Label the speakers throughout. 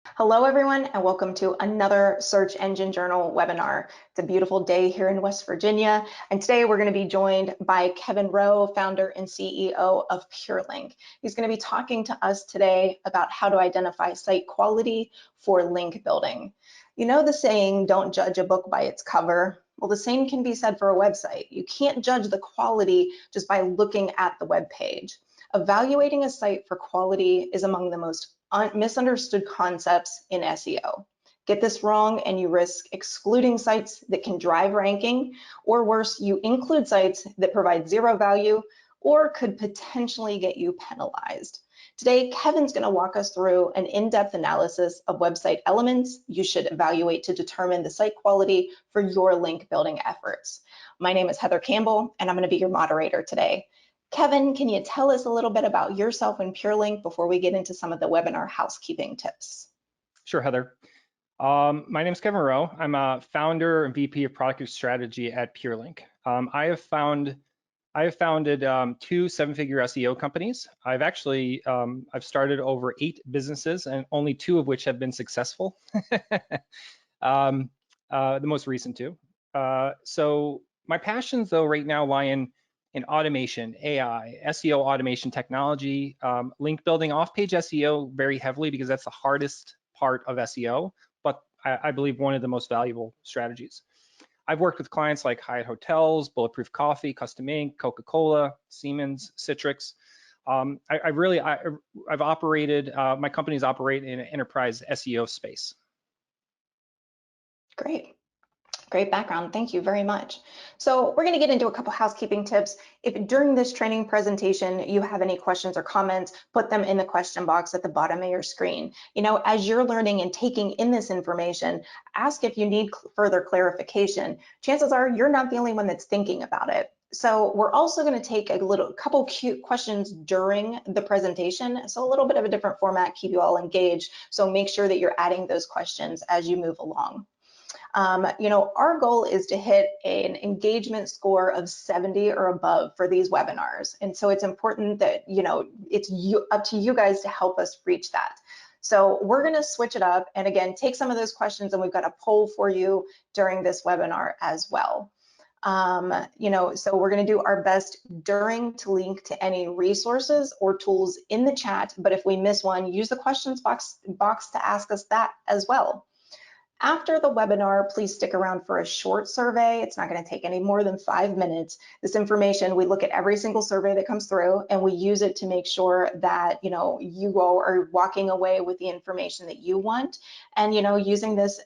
Speaker 1: Hello, everyone, and welcome to another Search Engine Journal webinar. It's a beautiful day here in West Virginia, and today we're going to be joined by Kevin Rowe, founder and CEO of PureLink. He's going to be talking to us today about how to identify site quality for link building. You know the saying, don't judge a book by its cover. Well, the same can be said for a website. You can't judge the quality just by looking at the web page. Evaluating a site for quality is among the most misunderstood concepts in SEO. Get this wrong and you risk excluding sites that can drive ranking, or worse, you include sites that provide zero value or could potentially get you penalized. Today, Kevin's going to walk us through an in-depth analysis of website elements you should evaluate to determine the site quality for your link building efforts. My name is Heather Campbell, and I'm going to be your moderator today. Kevin, can you tell us a little bit about yourself and PureLink before we get into some of the webinar housekeeping tips?
Speaker 2: Sure, Heather. My name is Kevin Rowe. I'm a founder and VP of Product Strategy at PureLink. I have founded two seven-figure SEO companies. I've started over 8 businesses, and only 2 of which have been successful. The most recent 2. So my passions, though, right now lie in automation, AI, SEO automation technology, link building, off-page SEO very heavily because that's the hardest part of SEO, but I believe one of the most valuable strategies. I've worked with clients like Hyatt Hotels, Bulletproof Coffee, Custom Ink, Coca-Cola, Siemens, Citrix. I've operated, my companies operate in an enterprise SEO space.
Speaker 1: Great. Great background. Thank you very much. So we're going to get into a couple housekeeping tips. If during this training presentation you have any questions or comments, put them in the question box at the bottom of your screen. You know, as you're learning and taking in this information, ask if you need further clarification. Chances are you're not the only one that's thinking about it. So we're also going to take a couple cute questions during the presentation. So a little bit of a different format, keep you all engaged. So make sure that you're adding those questions as you move along. You know, our goal is to hit an engagement score of 70 or above for these webinars. And so it's important that, you know, it's up to you guys to help us reach that. So we're going to switch it up and again, take some of those questions, and we've got a poll for you during this webinar as well. You know, so we're going to do our best during to link to any resources or tools in the chat. But if we miss one, use the questions box to ask us that as well. After the webinar, please stick around for a short survey. It's not going to take any more than 5 minutes. This information, we look at every single survey that comes through and we use it to make sure that, you know, you all are walking away with the information that you want, and, you know, using this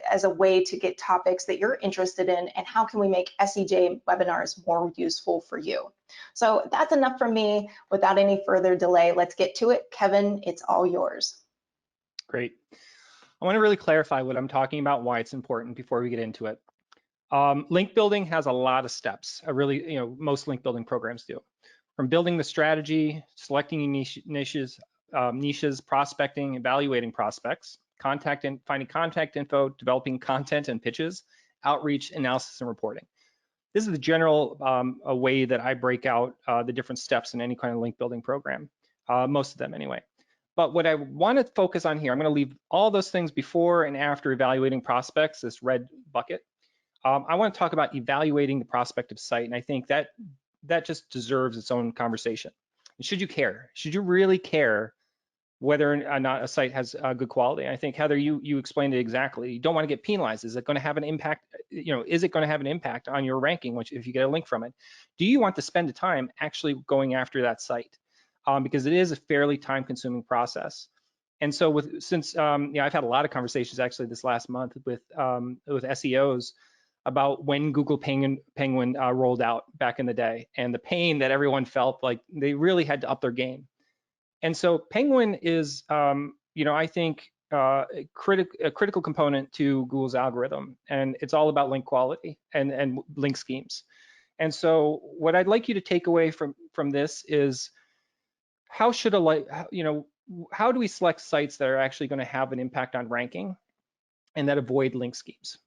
Speaker 1: as a way to get topics that you're interested in, and how can we make SEJ webinars more useful for you. So that's enough from me. Without any further delay, let's get to it. Kevin, it's all yours.
Speaker 2: Great. I want to really clarify what I'm talking about, why it's important before we get into it. Link building has a lot of steps. Most link building programs do. From building the strategy, selecting niches, prospecting, evaluating prospects, finding contact info, developing content and pitches, outreach, analysis, and reporting. This is the general a way that I break out the different steps in any kind of link building program, most of them anyway. But what I want to focus on here, I'm going to leave all those things before and after evaluating prospects, this red bucket. I want to talk about evaluating the prospective site, and I think that just deserves its own conversation. And should you care? Should you really care whether or not a site has good quality? And I think, Heather, you explained it exactly. You don't want to get penalized. Is it going to have an impact? You know, is it going to have an impact on your ranking if you get a link from it? Do you want to spend the time actually going after that site? Because it is a fairly time-consuming process. And so since I've had a lot of conversations actually this last month with SEOs about when Google Penguin rolled out back in the day, and the pain that everyone felt like they really had to up their game. And so Penguin is, I think, a critical component to Google's algorithm, and it's all about link quality and link schemes. And so what I'd like you to take away from this is, how do we select sites that are actually going to have an impact on ranking and that avoid link schemes?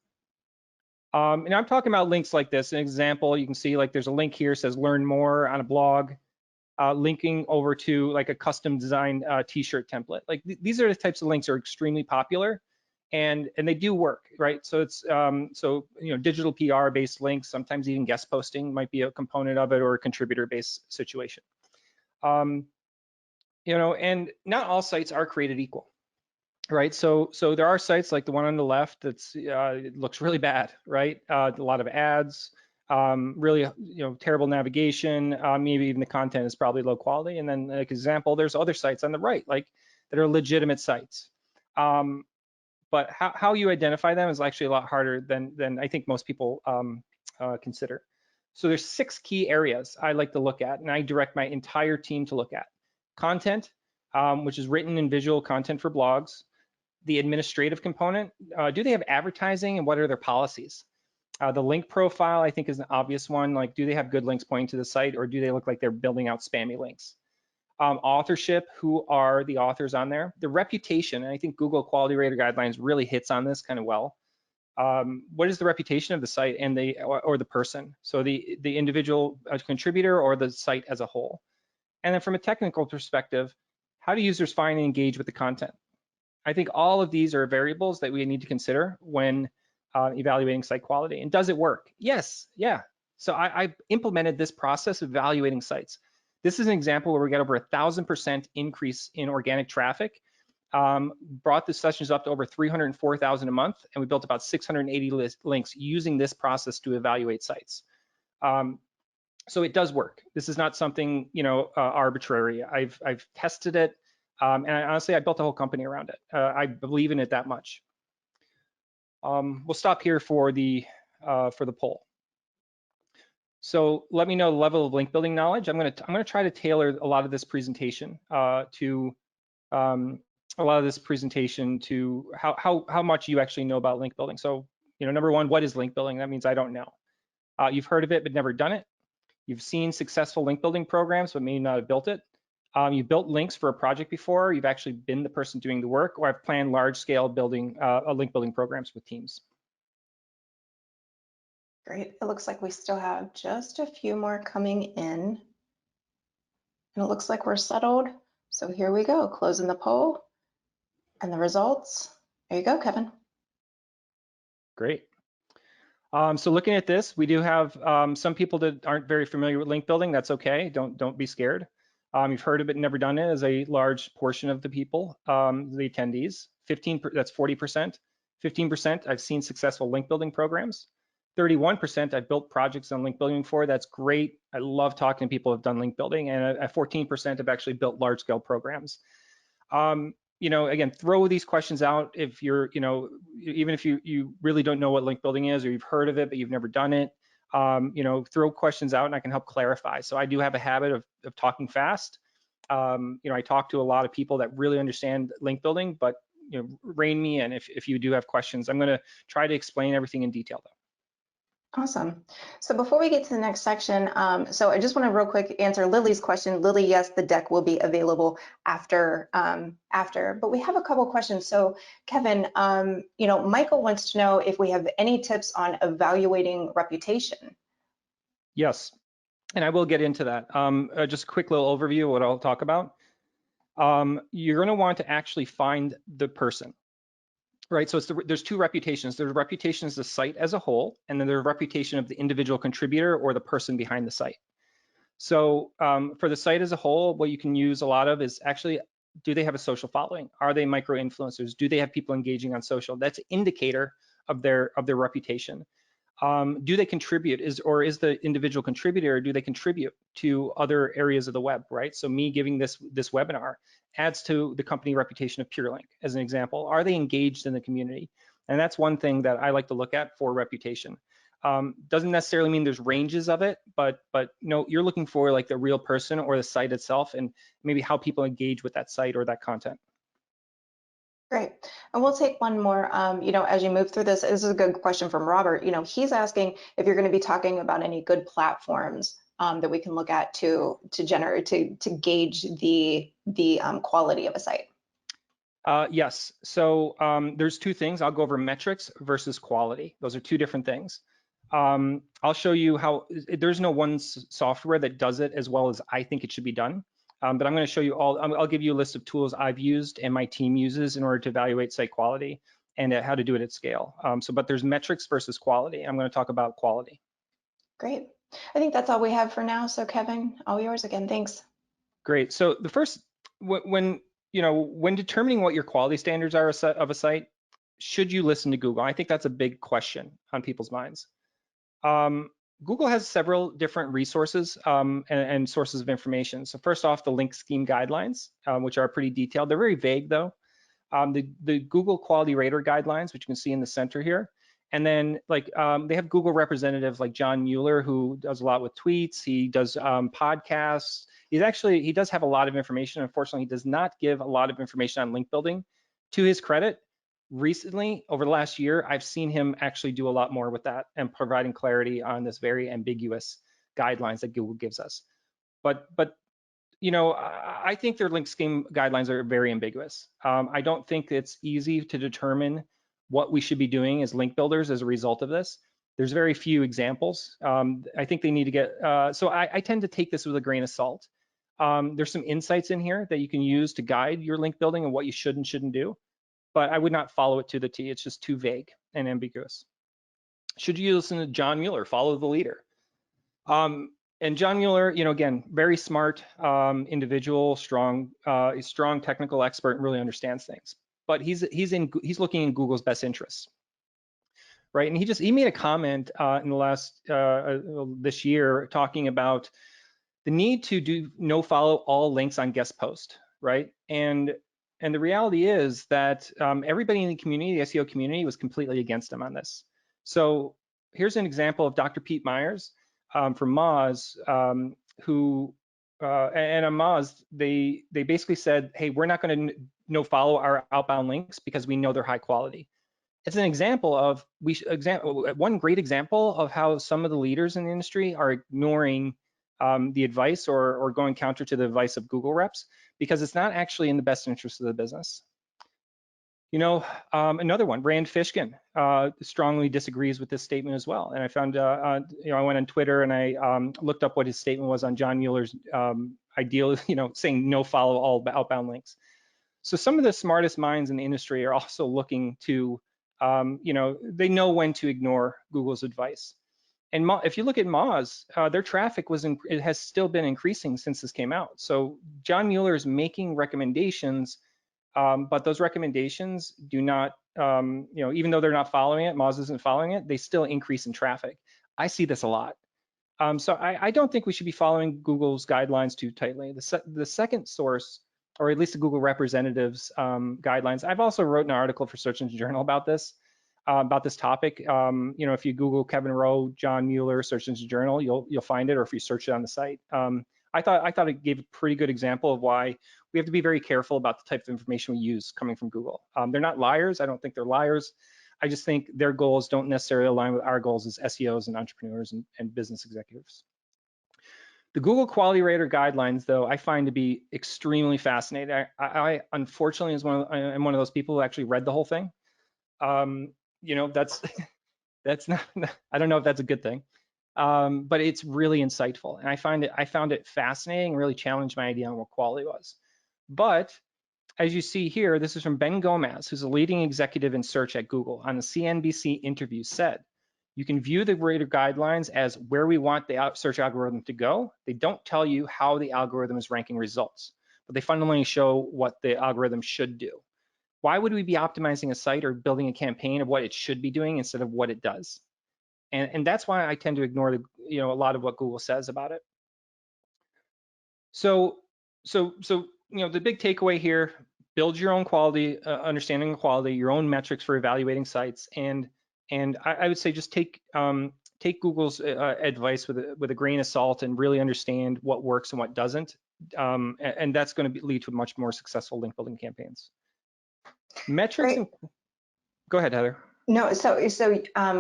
Speaker 2: And I'm talking about links like this. An example, you can see like there's a link here, says learn more on a blog. linking over to like a custom designed t-shirt template. Like these are the types of links that are extremely popular, and they do work, right? So it's so digital PR based links, sometimes even guest posting might be a component of it, or a contributor based situation. And not all sites are created equal, right? So there are sites like the one on the left that's it looks really bad, right? A lot of ads, really terrible navigation, maybe even the content is probably low quality. And then, like example, there's other sites on the right, like that are legitimate sites. But how you identify them is actually a lot harder than I think most people consider. So there's 6 key areas I like to look at, and I direct my entire team to look at. Content, which is written and visual content for blogs. The administrative component, do they have advertising, and what are their policies? The link profile, I think, is an obvious one. Like, do they have good links pointing to the site, or do they look like they're building out spammy links? Authorship, who are the authors on there? The reputation, and I think Google Quality Rater Guidelines really hits on this kind of well. What is the reputation of the site and or the person? So the individual contributor or the site as a whole. And then from a technical perspective, how do users find and engage with the content? I think all of these are variables that we need to consider when evaluating site quality. And does it work? Yes, yeah. So I implemented this process of evaluating sites. This is an example where we got over 1,000% increase in organic traffic, brought the sessions up to over 304,000 a month, and we built about 680 links using this process to evaluate sites. So it does work. This is not something arbitrary. I've tested it, and honestly, I built a whole company around it. I believe in it that much. We'll stop here for the poll. So let me know the level of link building knowledge. I'm gonna try to tailor a lot of this presentation to how much you actually know about link building. So number one, what is link building? That means I don't know. You've heard of it but never done it. You've seen successful link building programs but may not have built it. You've built links for a project before. You've actually been the person doing the work, or I've planned large-scale building link building programs with teams.
Speaker 1: Great. It looks like we still have just a few more coming in. And it looks like we're settled. So here we go, closing the poll and the results. There you go, Kevin.
Speaker 2: Great. So looking at this, we do have some people that aren't very familiar with link building. That's okay. Don't be scared. You've heard of it, never done it, as a large portion of the people, the attendees. That's 40%. 15%, I've seen successful link building programs. 31%, I've built projects on link building before. That's great. I love talking to people who've done link building, and 14% have actually built large scale programs. Again, throw these questions out if you're, even if you really don't know what link building is, or you've heard of it but you've never done it. Throw questions out and I can help clarify. So I do have a habit of talking fast. I talk to a lot of people that really understand link building, but rein me in if you do have questions. I'm going to try to explain everything in detail though.
Speaker 1: Awesome. So before we get to the next section, so I just want to real quick answer Lily's question. Lily, yes, the deck will be available after, but we have a couple questions. So Kevin, Michael wants to know if we have any tips on evaluating reputation.
Speaker 2: Yes, and I will get into that. Just a quick little overview of what I'll talk about. You're going to want to actually find the person. Right, so there's 2 reputations. There's reputation as the site as a whole, and then there's reputation of the individual contributor or the person behind the site. So for the site as a whole, what you can use a lot of is actually, do they have a social following? Are they micro influencers? Do they have people engaging on social? That's an indicator of their reputation. Do they contribute? Is the individual contributor, do they contribute to other areas of the web, right? So me giving this webinar adds to the company reputation of PureLink, as an example. Are they engaged in the community? And that's one thing that I like to look at for reputation. Doesn't necessarily mean there's ranges of it, but you're looking for like the real person or the site itself, and maybe how people engage with that site or that content.
Speaker 1: Great. And we'll take one more, as you move through this is a good question from Robert. He's asking if you're going to be talking about any good platforms that we can look at to gauge the quality of a site.
Speaker 2: Yes. So there's 2 things. I'll go over metrics versus quality. Those are 2 different things. I'll show you how. There's no one software that does it as well as I think it should be done. But I'm going to show you all. I'll give you a list of tools I've used and my team uses in order to evaluate site quality and how to do it at scale. But there's metrics versus quality. I'm going to talk about quality.
Speaker 1: Great. I think that's all we have for now. So Kevin, all yours again. Thanks.
Speaker 2: Great. So the first, when determining what your quality standards are of a site, should you listen to Google? I think that's a big question on people's minds. Google has several different resources and sources of information. So first off, the link scheme guidelines, which are pretty detailed. They're very vague though. The Google Quality Rater guidelines, which you can see in the center here. And then they have Google representatives like John Mueller, who does a lot with tweets. He does podcasts. He does have a lot of information. Unfortunately, he does not give a lot of information on link building. To his credit, recently, over the last year, I've seen him actually do a lot more with that and providing clarity on this very ambiguous guidelines that Google gives us. But I think their link scheme guidelines are very ambiguous. I don't think it's easy to determine what we should be doing as link builders as a result of this. There's very few examples. I think they need to get, so I tend to take this with a grain of salt. There's some insights in here that you can use to guide your link building and what you should and shouldn't do, but I would not follow it to the T. It's just too vague and ambiguous. Should you listen to John Mueller, follow the leader? And John Mueller, again, very smart individual, strong technical expert, and really understands things. But he's looking in Google's best interests, right? And he made a comment in the last this year talking about the need to do no follow all links on guest post, right? And the reality is that everybody in the community, the SEO community, was completely against him on this. So here's an example of Dr. Pete Myers from Moz, who and on Moz, they basically said, hey, we're not going to no follow our outbound links because we know they're high quality. It's an example of one great example of how some of the leaders in the industry are ignoring the advice or going counter to the advice of Google reps because it's not actually in the best interest of the business. Another one, Rand Fishkin, strongly disagrees with this statement as well. And I found, I went on Twitter and I looked up what his statement was on John Mueller's ideal, saying no follow all outbound links. So some of the smartest minds in the industry are also looking to, they know when to ignore Google's advice. And if you look at Moz, their traffic it has still been increasing since this came out. So John Mueller is making recommendations, but those recommendations do not, even though they're not following it, Moz isn't following it, they still increase in traffic. I see this a lot. So I don't think we should be following Google's guidelines too tightly. The second source, or at least the Google representatives guidelines, I've also wrote an article for Search Engine Journal about this topic. If you Google Kevin Rowe, John Mueller, Search Engine Journal, you'll find it, or if you search it on the site. I thought it gave a pretty good example of why we have to be very careful about the type of information we use coming from Google. They're not liars. I don't think they're liars. I just think their goals don't necessarily align with our goals as SEOs and entrepreneurs and business executives. The Google Quality Rater guidelines, though, I find to be extremely fascinating. I unfortunately am one of those people who actually read the whole thing. That's not, I don't know if that's a good thing, but it's really insightful. And I found it fascinating, really challenged my idea on what quality was. But as you see here, this is from Ben Gomez, who's a leading executive in search at Google, on the CNBC interview, said, you can view the rater guidelines as where we want the search algorithm to go. They don't tell you how the algorithm is ranking results, but they fundamentally show what the algorithm should do. Why would we be optimizing a site or building a campaign of what it should be doing instead of what it does? And that's why I tend to ignore a lot of what Google says about it. So the big takeaway here: build your own quality, understanding of quality, your own metrics for evaluating sites, and I would say just take Google's advice with a grain of salt and really understand what works and what doesn't, and that's going to lead to much more successful link building campaigns. Metrics. Go ahead, Heather.
Speaker 1: No, so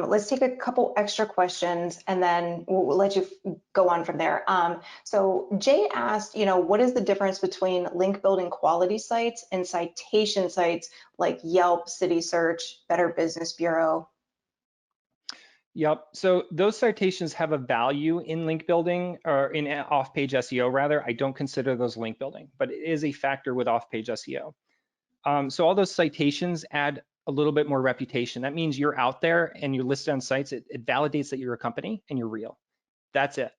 Speaker 1: let's take a couple extra questions and then we'll let you go on from there. So Jay asked, what is the difference between link building quality sites and citation sites like Yelp, City Search, Better Business Bureau?
Speaker 2: Yep. So those citations have a value in link building or in off-page SEO rather. I don't consider those link building, but it is a factor with off-page SEO. So all those citations add a little bit more reputation. That means you're out there and you're listed on sites. It validates that you're a company and you're real. That's it.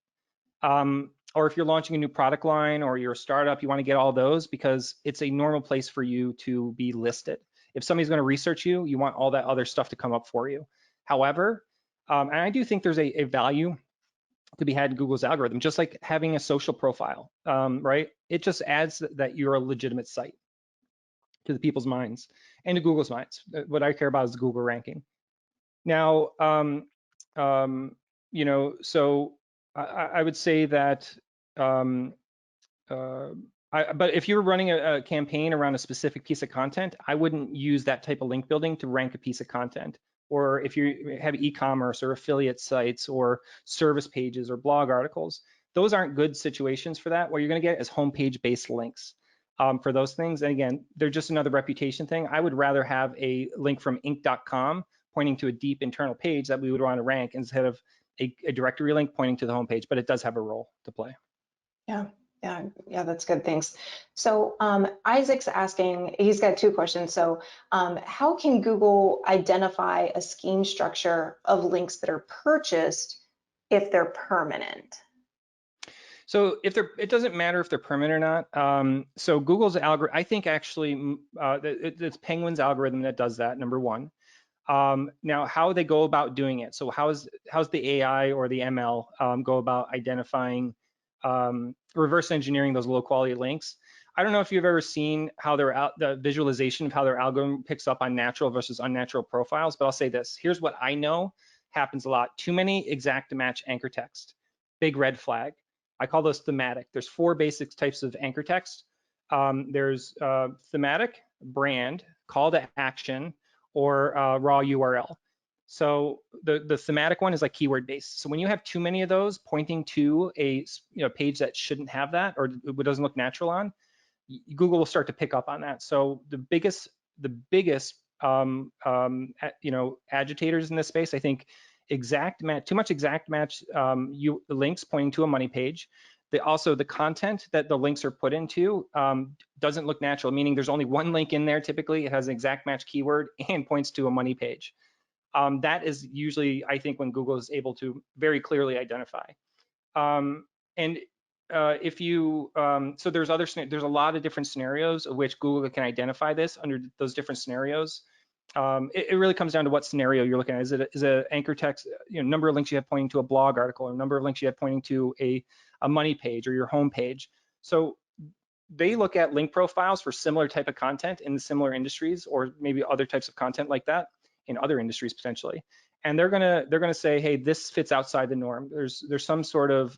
Speaker 2: Or if you're launching a new product line or you're a startup, you want to get all those because it's a normal place for you to be listed. If somebody's going to research you, you want all that other stuff to come up for you. However, and I do think there's a value to be had in Google's algorithm, just like having a social profile, right? It just adds that you're a legitimate site to the people's minds and to Google's minds. What I care about is the Google ranking. Now, you know, so I would say that, but if you're running a campaign around a specific piece of content, I wouldn't use that type of link building to rank a piece of content. Or if you have e-commerce or affiliate sites or service pages or blog articles, those aren't good situations for that. What you're going to get is homepage based links for those things. And again, they're just another reputation thing. I would rather have a link from Inc.com pointing to a deep internal page that we would want to rank instead of a directory link pointing to the homepage, but it does have a role to play.
Speaker 1: Yeah, that's good. Thanks. So Isaac's asking, he's got two questions. So how can Google identify a scheme structure of links that are purchased if they're permanent?
Speaker 2: So if they're, it doesn't matter if they're permanent or not. So Google's algorithm, I think actually it's Penguin's algorithm that does that, number one. Now, how they go about doing it. So how's the AI or the ML go about identifying, reverse engineering those low quality links? I don't know if you've ever seen how the visualization of how their algorithm picks up on natural versus unnatural profiles, but I'll say this. Here's what I know happens a lot. Too many exact match anchor text. Big red flag. I call those thematic. There's 4 basic types of anchor text. There's thematic, brand, call to action, or raw URL. So the thematic one is like keyword based. So when you have too many of those pointing to a page that shouldn't have that or it doesn't look natural on, Google will start to pick up on that. So the biggest agitators in this space, I think, too much exact match links pointing to a money page. Also, the content that the links are put into doesn't look natural, meaning there's only one link in there. Typically, it has an exact match keyword and points to a money page. That is usually, I think, when Google is able to very clearly identify. If you, so there's a lot of different scenarios of which Google can identify this under those different scenarios. It really comes down to what scenario you're looking at. Is it an anchor text, number of links you have pointing to a blog article, or number of links you have pointing to a money page or your home page? So they look at link profiles for similar type of content in similar industries, or maybe other types of content like that in other industries potentially. And they're gonna say, hey, this fits outside the norm. There's some sort of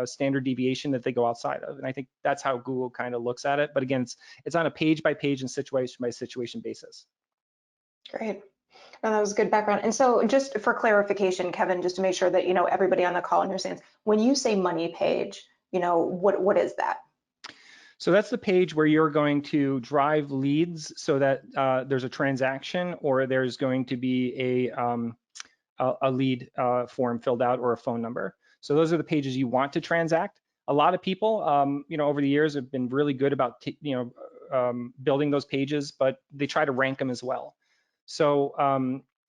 Speaker 2: standard deviation that they go outside of, and I think that's how Google kind of looks at it. But again, it's on a page by page and situation by situation basis.
Speaker 1: Great. No, that was good background. And so just for clarification, Kevin, just to make sure that everybody on the call understands, when you say money page, what is that?
Speaker 2: So that's the page where you're going to drive leads so that there's a transaction or there's going to be a lead form filled out or a phone number. So those are the pages you want to transact. A lot of people, over the years have been really good about, building those pages, but they try to rank them as well. So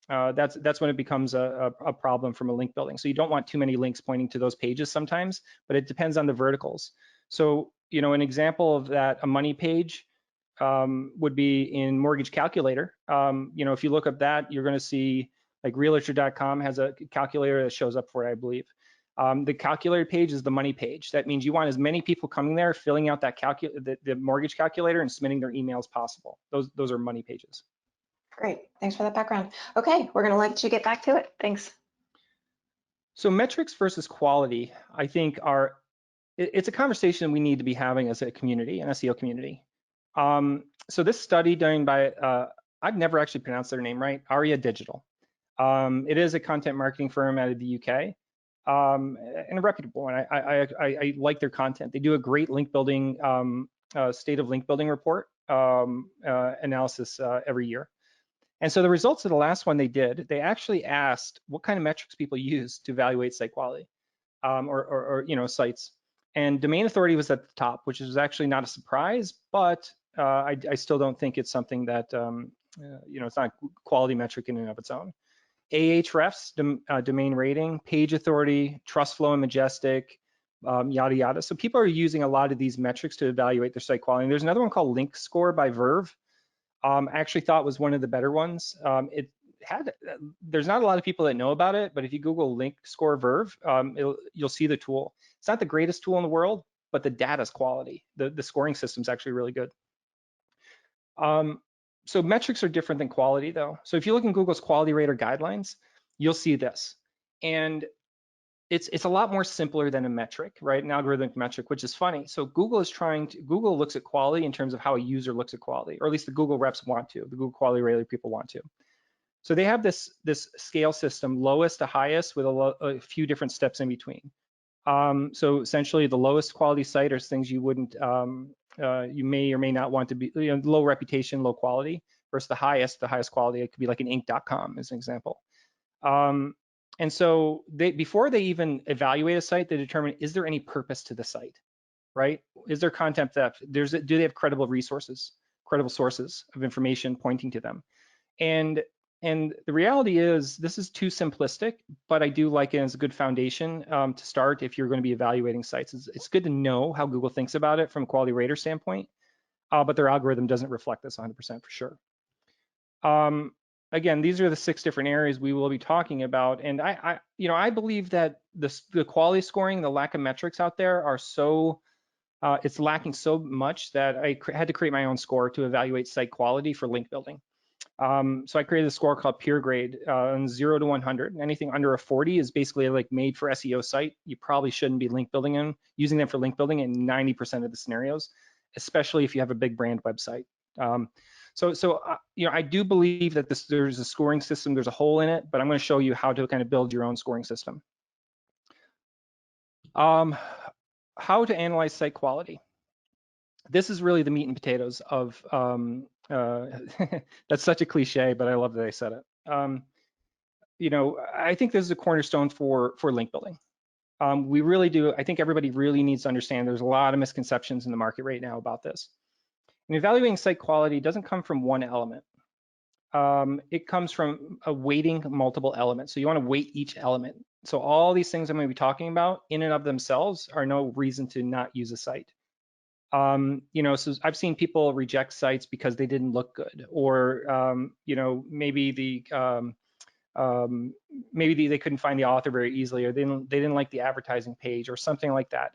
Speaker 2: that's when it becomes a problem from a link building. So you don't want too many links pointing to those pages sometimes, but it depends on the verticals. So, an example of that, a money page would be in Mortgage Calculator. If you look up that, you're going to see like Realtor.com has a calculator that shows up for it, I believe. The calculator page is the money page. That means you want as many people coming there, filling out that the mortgage calculator and submitting their emails possible. Those are money pages.
Speaker 1: Great, thanks for that background. Okay, we're going to let you get back to it. Thanks.
Speaker 2: So metrics versus quality, I think it's a conversation we need to be having as a community, an SEO community. So this study done by, I've never actually pronounced their name right, Aria Digital. It is a content marketing firm out of the UK, and a reputable one. I like their content. They do a great link building, state of link building report analysis every year. And so the results of the last one they did, they actually asked what kind of metrics people use to evaluate site quality, or sites. And domain authority was at the top, which is actually not a surprise, but I still don't think it's something that it's not a quality metric in and of its own. Ahrefs, domain rating, page authority, trust flow and majestic, yada yada. So people are using a lot of these metrics to evaluate their site quality. And there's another one called Link Score by Verve. I actually thought was one of the better ones. There's not a lot of people that know about it, but if you Google Link Score Verve, you'll see the tool. It's not the greatest tool in the world, but the data's quality. The scoring system's actually really good. So metrics are different than quality though. So if you look in Google's quality rater guidelines, you'll see this. And it's a lot more simpler than a metric, right? An algorithmic metric, which is funny. So Google looks at quality in terms of how a user looks at quality, or at least the Google reps want to, the Google quality rater people want to. So they have this scale system, lowest to highest, with a few different steps in between. So essentially the lowest quality site are things you wouldn't, you may or may not want to be, low reputation, low quality, versus the highest quality. It could be like an Inc.com as an example. And so before they even evaluate a site, they determine, is there any purpose to the site, right? Is there content theft? Do they have credible sources of information pointing to them? And the reality is this is too simplistic, but I do like it as a good foundation to start if you're going to be evaluating sites. It's good to know how Google thinks about it from a quality rater standpoint, but their algorithm doesn't reflect this 100% for sure. Again, these are the 6 different areas we will be talking about, and I believe that the quality scoring, the lack of metrics out there are so it's lacking so much that I had to create my own score to evaluate site quality for link building. So I created a score called Peer Grade, 0 to 100. Anything under a 40 is basically like made for SEO site. You probably shouldn't be using them for link building in 90% of the scenarios, especially if you have a big brand website. I do believe that there's a scoring system, there's a hole in it, but I'm going to show you how to kind of build your own scoring system. How to analyze site quality. This is really the meat and potatoes of, that's such a cliche, but I love that I said it. I think this is a cornerstone for link building. We really do. I think everybody really needs to understand there's a lot of misconceptions in the market right now about this. And evaluating site quality doesn't come from one element. It comes from weighting multiple elements. So you want to weight each element. So all these things I'm going to be talking about in and of themselves are no reason to not use a site. So I've seen people reject sites because they didn't look good, or maybe they couldn't find the author very easily, or they didn't like the advertising page, or something like that.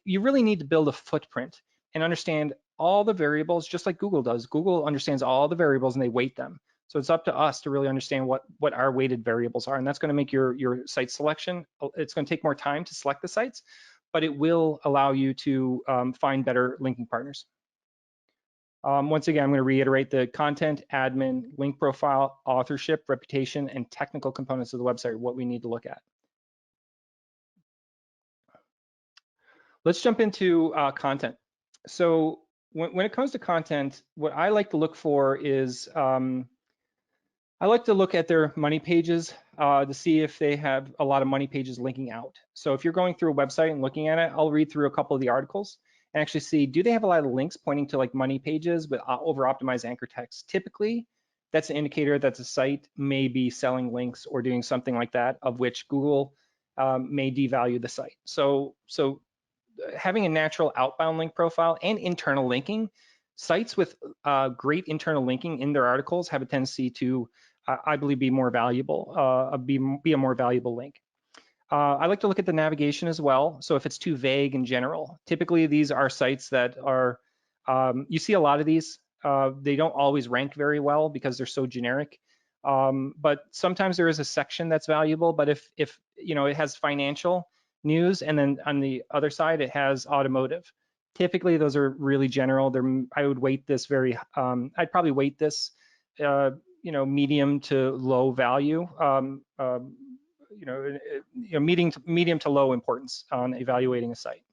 Speaker 2: You really need to build a footprint and understand all the variables, just like Google does. Google understands all the variables and they weight them. So it's up to us to really understand what our weighted variables are, and that's going to make your site selection. It's going to take more time to select the sites, but it will allow you to find better linking partners. Once again, I'm going to reiterate the content, admin, link profile, authorship, reputation, and technical components of the website are what we need to look at. Let's jump into content. So when it comes to content, what I like to look for is, I like to look at their money pages to see if they have a lot of money pages linking out. So if you're going through a website and looking at it, I'll read through a couple of the articles and actually see, do they have a lot of links pointing to like money pages with over-optimized anchor text? Typically, that's an indicator that the site may be selling links or doing something like that, of which Google may devalue the site. So having a natural outbound link profile and internal linking, sites with great internal linking in their articles have a tendency to, I believe, be more valuable, be a more valuable link. I like to look at the navigation as well. So if it's too vague in general, typically these are sites that are, you see a lot of these, they don't always rank very well because they're so generic. But sometimes there is a section that's valuable, but if it has financial news and then on the other side it has automotive, typically those are really general. I would weight this I'd probably weight this medium to low value, medium to low importance on evaluating a site.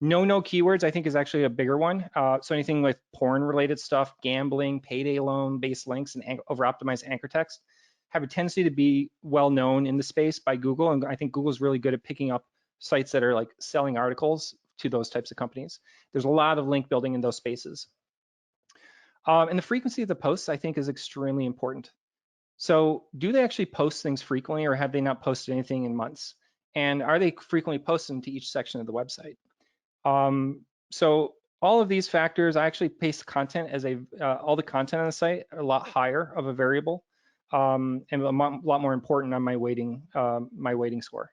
Speaker 2: No keywords, I think, is actually a bigger one. So anything with porn related stuff, gambling, payday loan based links, and over optimized anchor text have a tendency to be well known in the space by Google. And I think Google's really good at picking up sites that are like selling articles to those types of companies. There's a lot of link building in those spaces. And the frequency of the posts, I think, is extremely important. So do they actually post things frequently, or have they not posted anything in months? And are they frequently posting to each section of the website? So all of these factors, I actually paste content as all the content on the site are a lot higher of a variable, and a lot more important on my weighting score.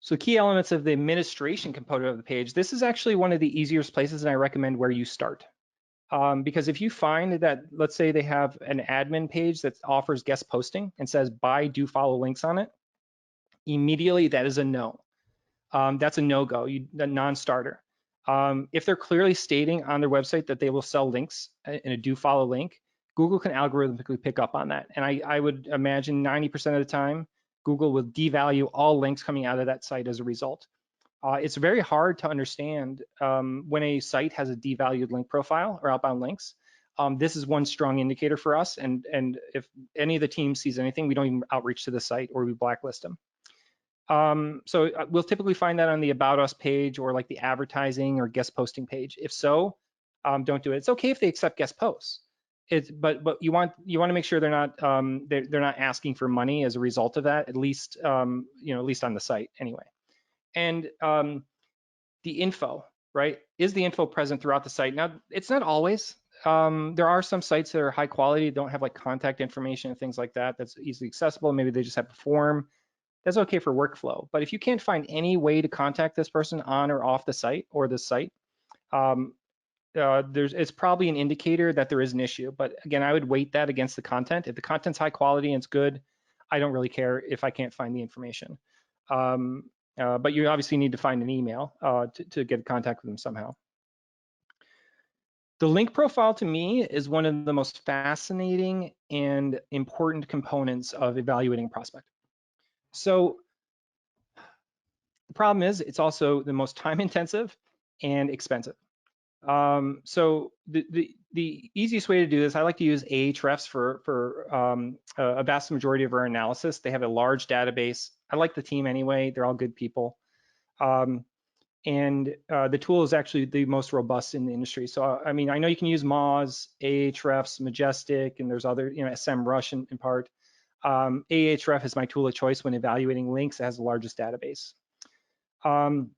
Speaker 2: So key elements of the administration component of the page. This is actually one of the easiest places, and I recommend where you start. Because if you find that, let's say they have an admin page that offers guest posting and says buy, do follow links on it, immediately that is a no. That's a no-go, a non-starter. If they're clearly stating on their website that they will sell links in a do follow link, Google can algorithmically pick up on that. And I would imagine 90% of the time, Google will devalue all links coming out of that site as a result. It's very hard to understand when a site has a devalued link profile or outbound links. This is one strong indicator for us. And if any of the team sees anything, we don't even outreach to the site or we blacklist them. So we'll typically find that on the About Us page or like the advertising or guest posting page. If so, don't do it. It's okay if they accept guest posts. But you want to make sure they're not asking for money as a result of that. At least at least on the site anyway. And the info, right? Is the info present throughout the site? Now, it's not always. There are some sites that are high quality, don't have like contact information and things like that. That's easily accessible. Maybe they just have a form. That's okay for workflow. But if you can't find any way to contact this person on or off the site or the site, it's probably an indicator that there is an issue. But again, I would weight that against the content. If the content's high quality and it's good, I don't really care if I can't find the information. But you obviously need to find an email to get in contact with them somehow. The link profile to me is one of the most fascinating and important components of evaluating a prospect. So the problem is it's also the most time intensive and expensive. So the easiest way to do this, I like to use Ahrefs for a vast majority of our analysis. They have a large database. I like the team anyway. They're all good people. And the tool is actually the most robust in the industry. So, I mean, I know you can use Moz, Ahrefs, Majestic, and there's other, SEMrush in part. Ahrefs is my tool of choice when evaluating links. It has the largest database. And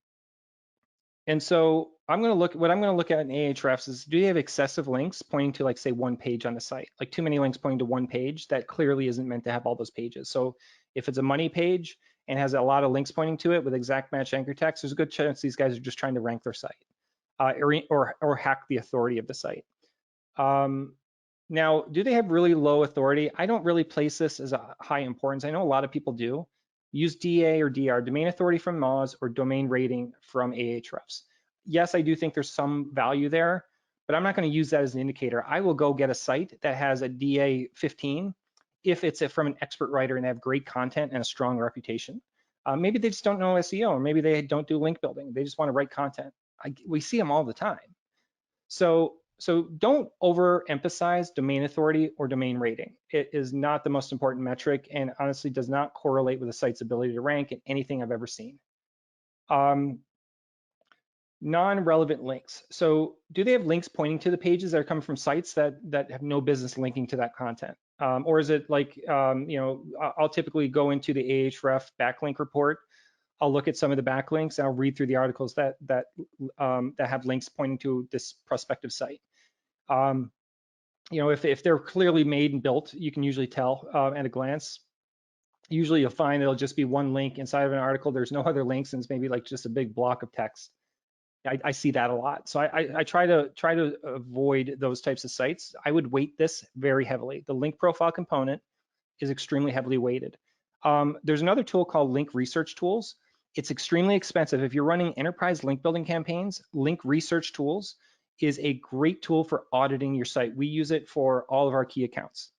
Speaker 2: so what I'm going to look at in Ahrefs is, do they have excessive links pointing to, like, say, one page on the site? Like too many links pointing to one page that clearly isn't meant to have all those pages. So if it's a money page and has a lot of links pointing to it with exact match anchor text, there's a good chance these guys are just trying to rank their site or hack the authority of the site. Now, do they have really low authority? I don't really place this as a high importance. I know a lot of people do. Use DA or DR, domain authority from Moz, or domain rating from Ahrefs. Yes, I do think there's some value there, but I'm not going to use that as an indicator. I will go get a site that has a DA 15 if it's from an expert writer and they have great content and a strong reputation. Maybe they just don't know SEO, or maybe they don't do link building. They just want to write content. We see them all the time. So don't overemphasize domain authority or domain rating. It is not the most important metric, and honestly does not correlate with a site's ability to rank in anything I've ever seen. Non-relevant links. So do they have links pointing to the pages that are coming from sites that have no business linking to that content? Or is it like, I'll typically go into the Ahrefs backlink report. I'll look at some of the backlinks and I'll read through the articles that have links pointing to this prospective site. If they're clearly made and built, you can usually tell at a glance. Usually you'll find it'll just be one link inside of an article. There's no other links, and it's maybe like just a big block of text. I see that a lot. So I try to avoid those types of sites. I would weight this very heavily. The link profile component is extremely heavily weighted. There's another tool called Link Research Tools. It's extremely expensive. If you're running enterprise link building campaigns, Link Research Tools is a great tool for auditing your site. We use it for all of our key accounts.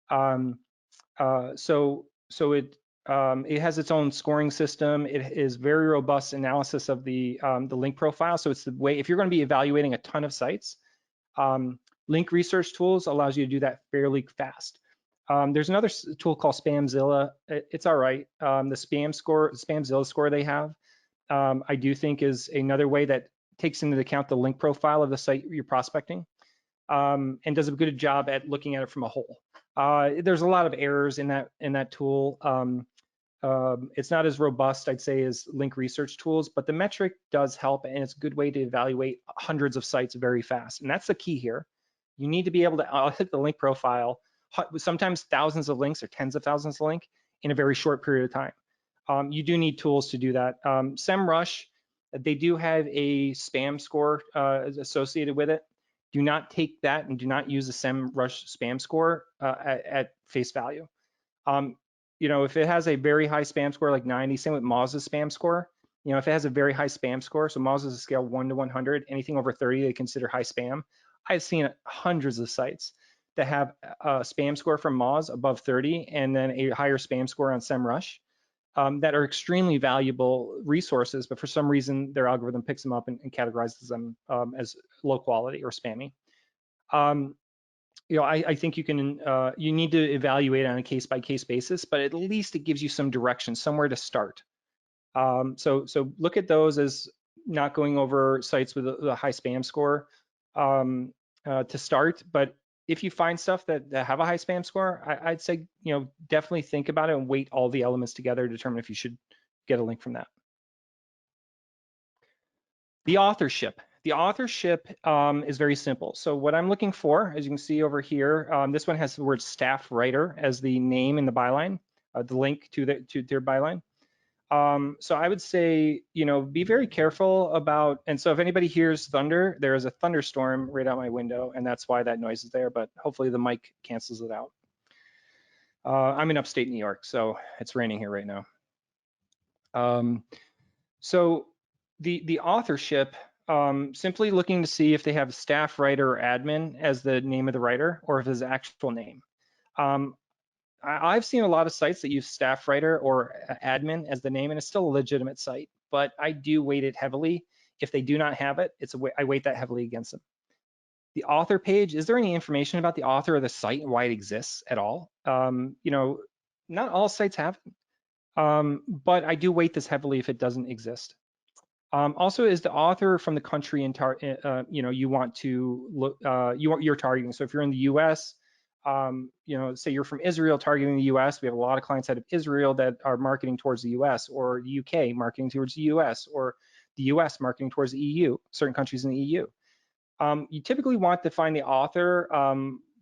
Speaker 2: So it has its own scoring system. It is very robust analysis of the link profile. So it's the way, if you're going to be evaluating a ton of sites, Link Research Tools allows you to do that fairly fast. There's another tool called Spamzilla. It's all right. The Spamzilla score they have, I do think is another way that takes into account the link profile of the site you're prospecting, and does a good job at looking at it from a whole. There's a lot of errors in that tool. It's not as robust, I'd say, as Link Research Tools, but the metric does help, and it's a good way to evaluate hundreds of sites very fast. And that's the key here. You need to be able to hit the link profile, sometimes thousands of links or tens of thousands of links in a very short period of time. You do need tools to do that. SEMrush, they do have a spam score associated with it. Do not take that and do not use the SEMrush spam score at face value. You know, if it has a very high spam score like 90, same with Moz's spam score. You know, if it has a very high spam score, so Moz is a scale 1 to 100, anything over 30 they consider high spam. I've seen hundreds of sites that have a spam score from Moz above 30 and then a higher spam score on SEMrush that are extremely valuable resources, but for some reason their algorithm picks them up and categorizes them as low quality or spammy. You know, I think you can, you need to evaluate on a case-by-case basis, but at least it gives you some direction, somewhere to start. So look at those as not going over sites with a high spam score to start. But if you find stuff that have a high spam score, I'd say, you know, definitely think about it and weight all the elements together to determine if you should get a link from that. The authorship. The authorship is very simple. So what I'm looking for, as you can see over here, this one has the word staff writer as the name in the byline, the link to their byline. So I would say, you know, be very careful about, and so if anybody hears thunder, there is a thunderstorm right out my window, and that's why that noise is there, but hopefully the mic cancels it out. I'm in upstate New York, so it's raining here right now. So the authorship, simply looking to see if they have staff writer or admin as the name of the writer, or if it's an actual name. I've seen a lot of sites that use staff writer or admin as the name, and it's still a legitimate site, but I do weight it heavily. If they do not have it, I weight that heavily against them. The author page, is there any information about the author of the site and why it exists at all? You know, not all sites have it, but I do weight this heavily if it doesn't exist. Also, is the author from the country you know, you want to look, you're targeting. So if you're in the US, you know, say you're from Israel targeting the US, we have a lot of clients out of Israel that are marketing towards the US, or the UK marketing towards the US, or the US marketing towards the EU, certain countries in the EU. You typically want to find the author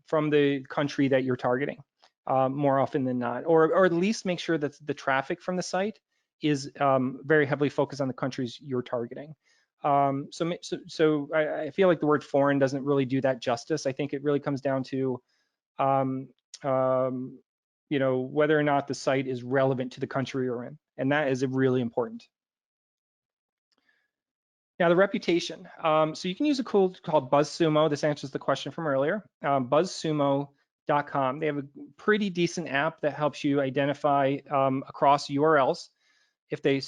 Speaker 2: from the country that you're targeting more often than not, or at least make sure that the traffic from the site is very heavily focused on the countries you're targeting. So I feel like the word foreign doesn't really do that justice. I think it really comes down to you know, whether or not the site is relevant to the country you're in, and that is really important. Now the reputation. So you can use a tool called BuzzSumo. This answers the question from earlier. BuzzSumo.com. They have a pretty decent app that helps you identify across URLs if the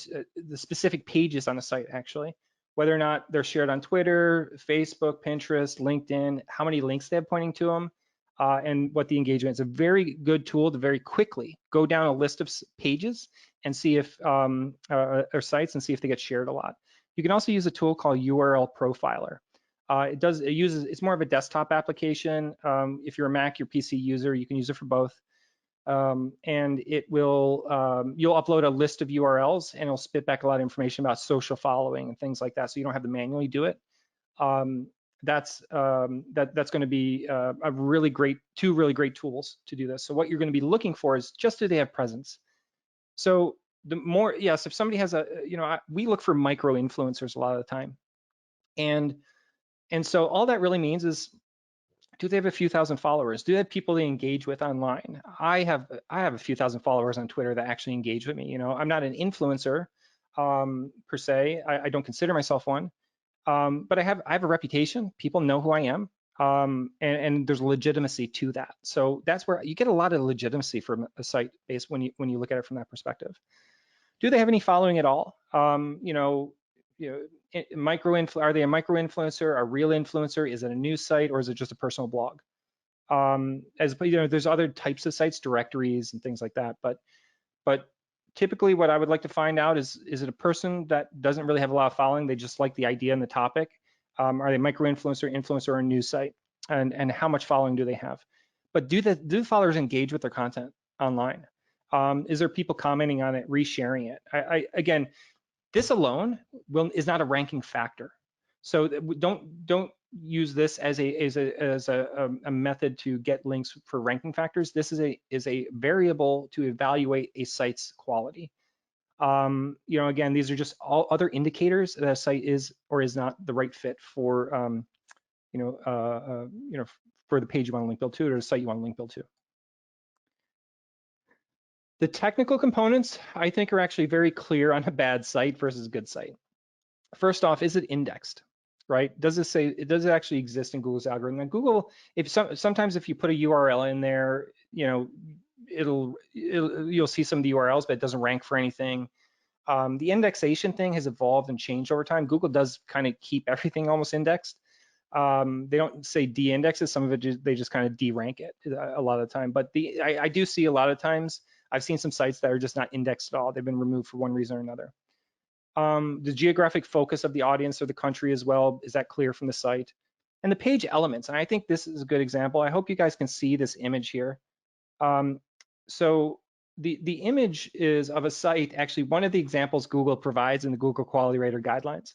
Speaker 2: specific pages on a site actually, whether or not they're shared on Twitter, Facebook, Pinterest, LinkedIn, how many links they have pointing to them, and what the engagement is. A very good tool to very quickly go down a list of pages and see if, or sites, and see if they get shared a lot. You can also use a tool called URL Profiler. It's more of a desktop application. If you're a Mac or PC user, you can use it for both. And it will, you'll upload a list of URLs and it'll spit back a lot of information about social following and things like that, so you don't have to manually do it. That's going to be two really great tools to do this. So what you're going to be looking for is just do they have presence. So the more, yes, if somebody has we look for micro influencers a lot of the time, and so all that really means is, do they have a few thousand followers? Do they have people they engage with online? I have a few thousand followers on Twitter that actually engage with me. You know, I'm not an influencer per se. I don't consider myself one, but I have a reputation. People know who I am. and there's legitimacy to that. So that's where you get a lot of legitimacy from a site based when you look at it from that perspective. Do they have any following at all? You know, are they a micro influencer, a real influencer? Is it a news site, or is it just a personal blog? As you know, there's other types of sites, directories and things like that. But typically, what I would like to find out is it a person that doesn't really have a lot of following? They just like the idea and the topic. Are they micro influencer, influencer, or a news site? And how much following do they have? But do the followers engage with their content online? Is there people commenting on it, resharing it? Again, this alone is not a ranking factor. So don't use this as a method to get links for ranking factors. This is a variable to evaluate a site's quality. You know, again, these are just all other indicators that a site is or is not the right fit for you know, for the page you want to link build to or the site you want to link build to. The technical components, I think, are actually very clear on a bad site versus a good site. First off, is it indexed, right? Does it actually exist in Google's algorithm? And Google, sometimes if you put a URL in there, you know, you'll see some of the URLs, but it doesn't rank for anything. The indexation thing has evolved and changed over time. Google does kind of keep everything almost indexed. They don't say de-index it. Some of it they just kind of de-rank it a lot of the time. But I do see a lot of times I've seen some sites that are just not indexed at all. They've been removed for one reason or another. The geographic focus of the audience or the country as well, is that clear from the site? And the page elements, and I think this is a good example. I hope you guys can see this image here. So the image is of a site, actually one of the examples Google provides in the Google Quality Rater guidelines.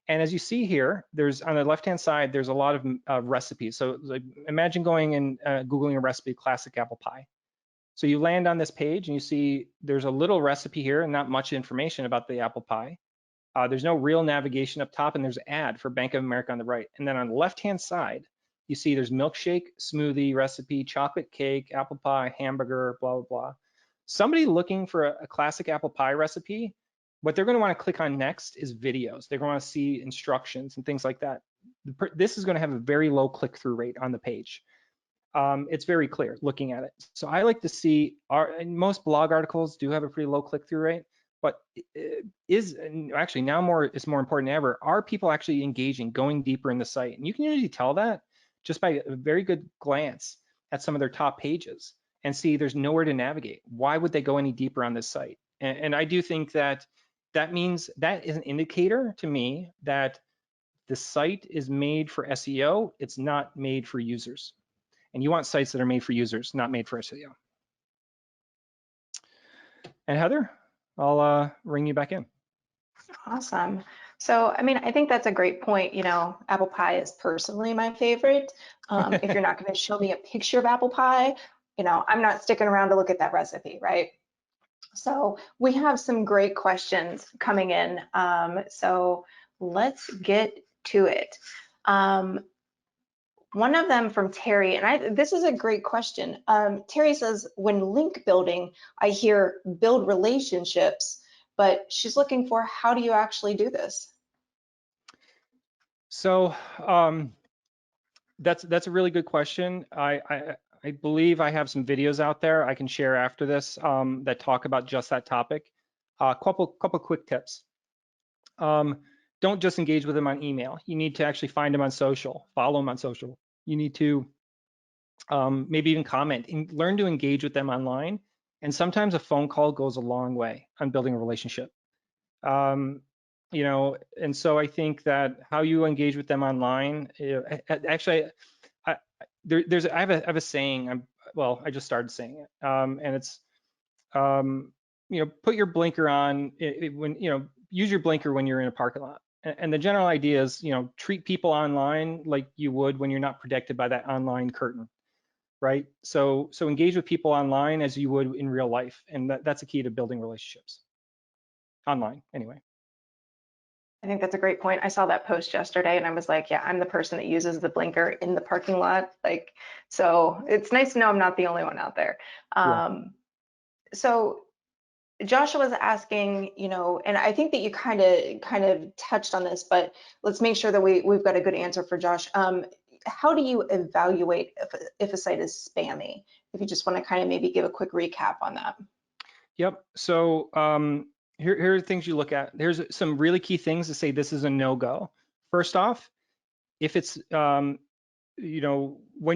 Speaker 2: And as you see here, there's on the left-hand side, there's a lot of recipes. So like, imagine going and Googling a recipe, classic apple pie. So you land on this page and you see there's a little recipe here and not much information about the apple pie. There's no real navigation up top, and there's an ad for Bank of America on the right. And then on the left-hand side, you see there's milkshake, smoothie, recipe, chocolate cake, apple pie, hamburger, blah, blah, blah. Somebody looking for a classic apple pie recipe, what they're going to want to click on next is videos. They're going to want to see instructions and things like that. This is going to have a very low click-through rate on the page. It's very clear looking at it. So I like to see, most blog articles do have a pretty low click-through rate, but it's more important than ever. Are people actually engaging, going deeper in the site? And you can usually tell that just by a very good glance at some of their top pages and see there's nowhere to navigate. Why would they go any deeper on this site? And I do think that means that is an indicator to me that the site is made for SEO. It's not made for users. And you want sites that are made for users, not made for SEO. And Heather, I'll ring you back in.
Speaker 1: Awesome. So, I mean, I think that's a great point. You know, apple pie is personally my favorite. If you're not going to show me a picture of apple pie, you know, I'm not sticking around to look at that recipe, right? So we have some great questions coming in. So let's get to it. One of them from Terry, and this is a great question. Terry says, when link building, I hear build relationships, but she's looking for how do you actually do this?
Speaker 2: So that's a really good question. I believe I have some videos out there I can share after this that talk about just that topic. Couple quick tips. Don't just engage with them on email. You need to actually find them on social, follow them on social. You need to maybe even comment and learn to engage with them online. And sometimes a phone call goes a long way on building a relationship. You know, and so I think that how you engage with them online, actually, I have a saying. I just started saying it, and it's, you know, put your blinker on when, you know, use your blinker when you're in a parking lot. And the general idea is, you know, treat people online like you would when you're not protected by that online curtain, right? So engage with people online as you would in real life, and that's a key to building relationships online, anyway.
Speaker 1: I think that's a great point. I saw that post yesterday and I was like, yeah, I'm the person that uses the blinker in the parking lot. Like, so it's nice to know I'm not the only one out there.
Speaker 2: Yeah.
Speaker 1: So Joshua was asking, you know, and I think that you kind of touched on this, but let's make sure that we've got a good answer for Josh. how do you evaluate if a site is spammy? If you just want to kind of maybe give a quick recap on that.
Speaker 2: Yep. So here are things you look at. There's some really key things to say this is a no-go. First off, if it's when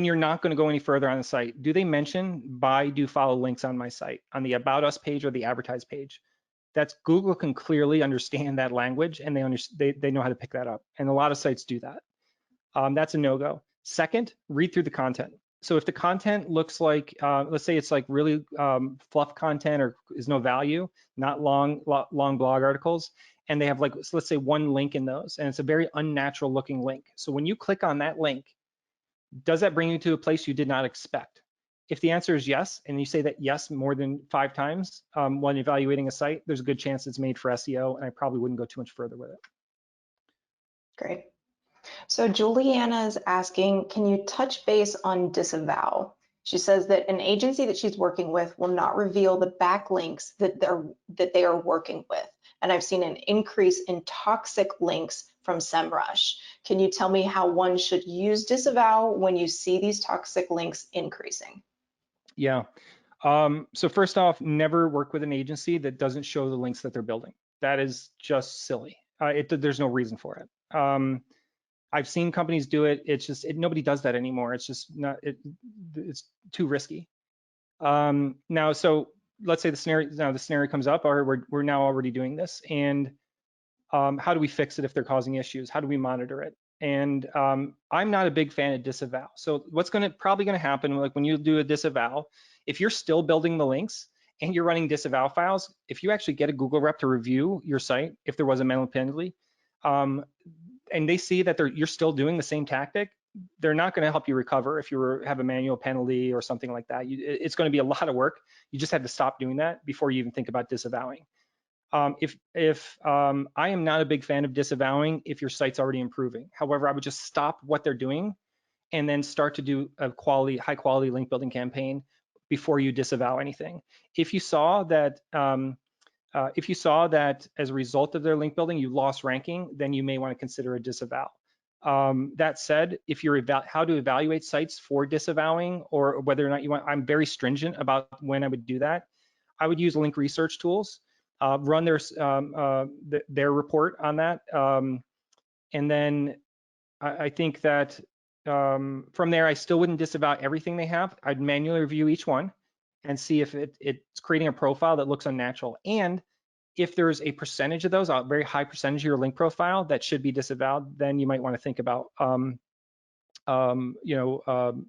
Speaker 2: you're not going to go any further on the site, do they mention buy, do follow links on my site on the About Us page or the Advertise page? That's Google can clearly understand that language, and they know how to pick that up. And a lot of sites do that. That's a no-go. Second, read through the content. So if the content looks like, let's say it's like really fluff content or is no value, not long blog articles, and they have like, so let's say one link in those, and it's a very unnatural looking link. So when you click on that link, does that bring you to a place you did not expect? If the answer is yes, and you say that yes more than 5 times when evaluating a site, there's a good chance it's made for SEO, and I probably wouldn't go too much further with it.
Speaker 1: Great. So Juliana is asking, can you touch base on disavow? She says that an agency that she's working with will not reveal the backlinks that they are working with. And I've seen an increase in toxic links from SEMrush. Can you tell me how one should use disavow when you see these toxic links increasing?
Speaker 2: Yeah. So first off, never work with an agency that doesn't show the links that they're building. That is just silly. There's no reason for it. I've seen companies do it. It's just nobody does that anymore. It's just not. It's too risky. Now, so let's say the scenario comes up, or we're now already doing this, and how do we fix it if they're causing issues? How do we monitor it? And I'm not a big fan of disavow. So what's probably going to happen, like when you do a disavow, if you're still building the links and you're running disavow files, if you actually get a Google rep to review your site, if there was a manual penalty, and they see that you're still doing the same tactic, they're not going to help you recover if you have a manual penalty or something like that. It's going to be a lot of work. You just have to stop doing that before you even think about disavowing. If I am not a big fan of disavowing if your site's already improving. However, I would just stop what they're doing and then start to do a high quality link building campaign before you disavow anything. If you saw that as a result of their link building, you lost ranking, then you may want to consider a disavow. That said, if you're how to evaluate sites for disavowing or whether or not you want, I'm very stringent about when I would do that. I would use link research tools, run their report on that, and then I think that from there, I still wouldn't disavow everything they have. I'd manually review each one and see if it's creating a profile that looks unnatural. And if there's a percentage of those, a very high percentage of your link profile that should be disavowed, then you might want to think about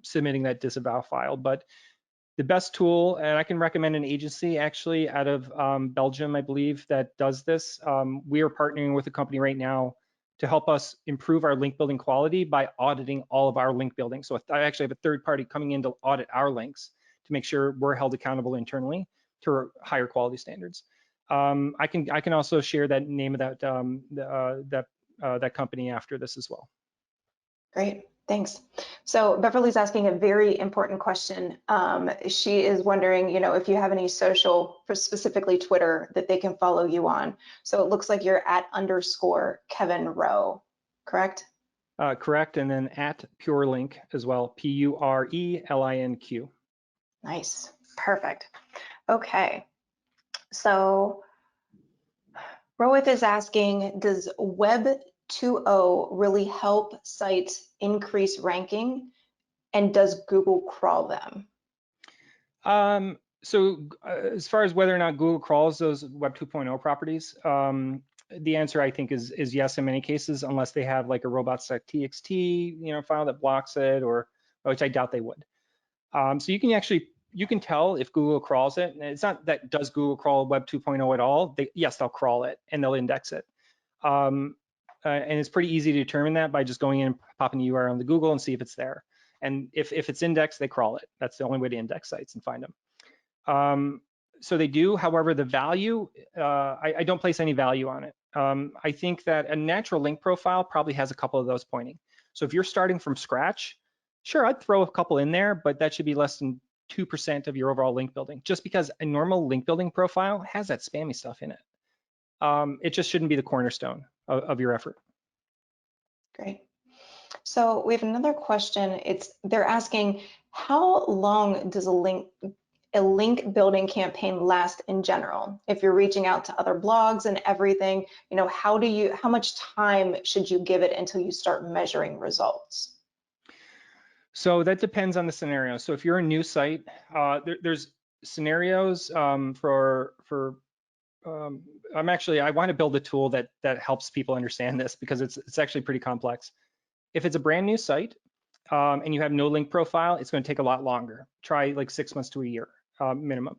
Speaker 2: submitting that disavow file. But the best tool, and I can recommend an agency actually out of Belgium, I believe, that does this. We are partnering with a company right now to help us improve our link building quality by auditing all of our link building. So I actually have a third party coming in to audit our links to make sure we're held accountable internally to higher quality standards. I can also share that name of that company after this as well.
Speaker 1: Great, thanks. So Beverly's asking a very important question. She is wondering, if you have any social, specifically Twitter, that they can follow you on. So it looks like you're at _Kevin Rowe, correct?
Speaker 2: Correct, and then at PureLink as well, PureLinq.
Speaker 1: Nice, perfect. Okay, so Rohit is asking, does Web 2.0 really help sites increase ranking, and does Google crawl them?
Speaker 2: So as far as whether or not Google crawls those Web 2.0 properties, the answer I think is yes in many cases, unless they have like a robots.txt file that blocks it, or which I doubt they would. So you can tell if Google crawls it. And it's not that does Google crawl Web 2.0 at all. Yes, they'll crawl it and they'll index it. And it's pretty easy to determine that by just going in and popping the URL into Google and see if it's there. And if it's indexed, they crawl it. That's the only way to index sites and find them. So they do. However, the value, I don't place any value on it. I think that a natural link profile probably has a couple of those pointing. So if you're starting from scratch, sure, I'd throw a couple in there, but that should be less than 2% of your overall link building, just because a normal link building profile has that spammy stuff in it. It just shouldn't be the cornerstone of your effort.
Speaker 1: Great. So we have another question. They're asking, how long does a link building campaign last in general? If you're reaching out to other blogs and everything, how much time should you give it until you start measuring results?
Speaker 2: So that depends on the scenario. So if you're a new site, there's scenarios I want to build a tool that helps people understand this because it's actually pretty complex. If it's a brand new site and you have no link profile, it's going to take a lot longer. Try like 6 months to a year minimum.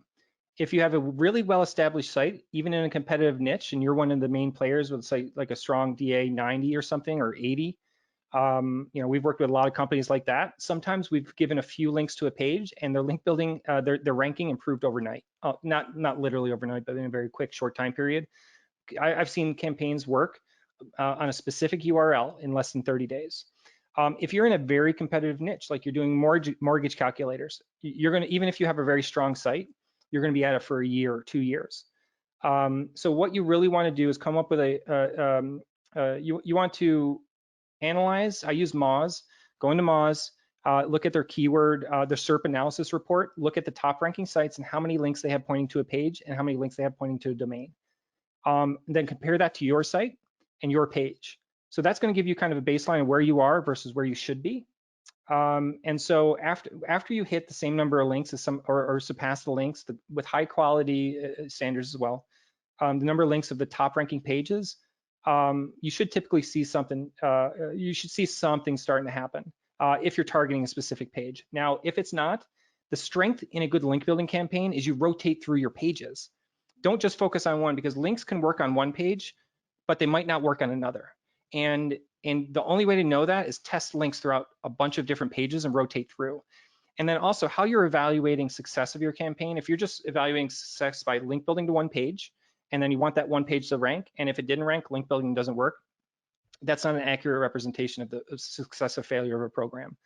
Speaker 2: If you have a really well-established site, even in a competitive niche, and you're one of the main players with say like a strong DA 90 or something or 80, we've worked with a lot of companies like that. Sometimes we've given a few links to a page and their link building, their ranking improved overnight. Not literally overnight, but in a very quick short time period. I've seen campaigns work on a specific URL in less than 30 days. If you're in a very competitive niche, like you're doing mortgage calculators, you're going to, even if you have a very strong site, you're going to be at it for a year or 2 years. So what you really want to do is come up with you want to analyze. I use Moz. Go into Moz, look at their keyword, the SERP analysis report, look at the top ranking sites and how many links they have pointing to a page and how many links they have pointing to a domain. Then compare that to your site and your page. So that's going to give you kind of a baseline of where you are versus where you should be. And so after you hit the same number of links as or surpass the links with high quality standards as well, the number of links of the top ranking pages, you should typically see something. You should see something starting to happen if you're targeting a specific page. Now, if it's not, the strength in a good link building campaign is you rotate through your pages. Don't just focus on one because links can work on one page, but they might not work on another. And the only way to know that is test links throughout a bunch of different pages and rotate through. And then also how you're evaluating success of your campaign. If you're just evaluating success by link building to one page, and then you want that one page to rank, and if it didn't rank, link building doesn't work, that's not an accurate representation of the success or failure of a program.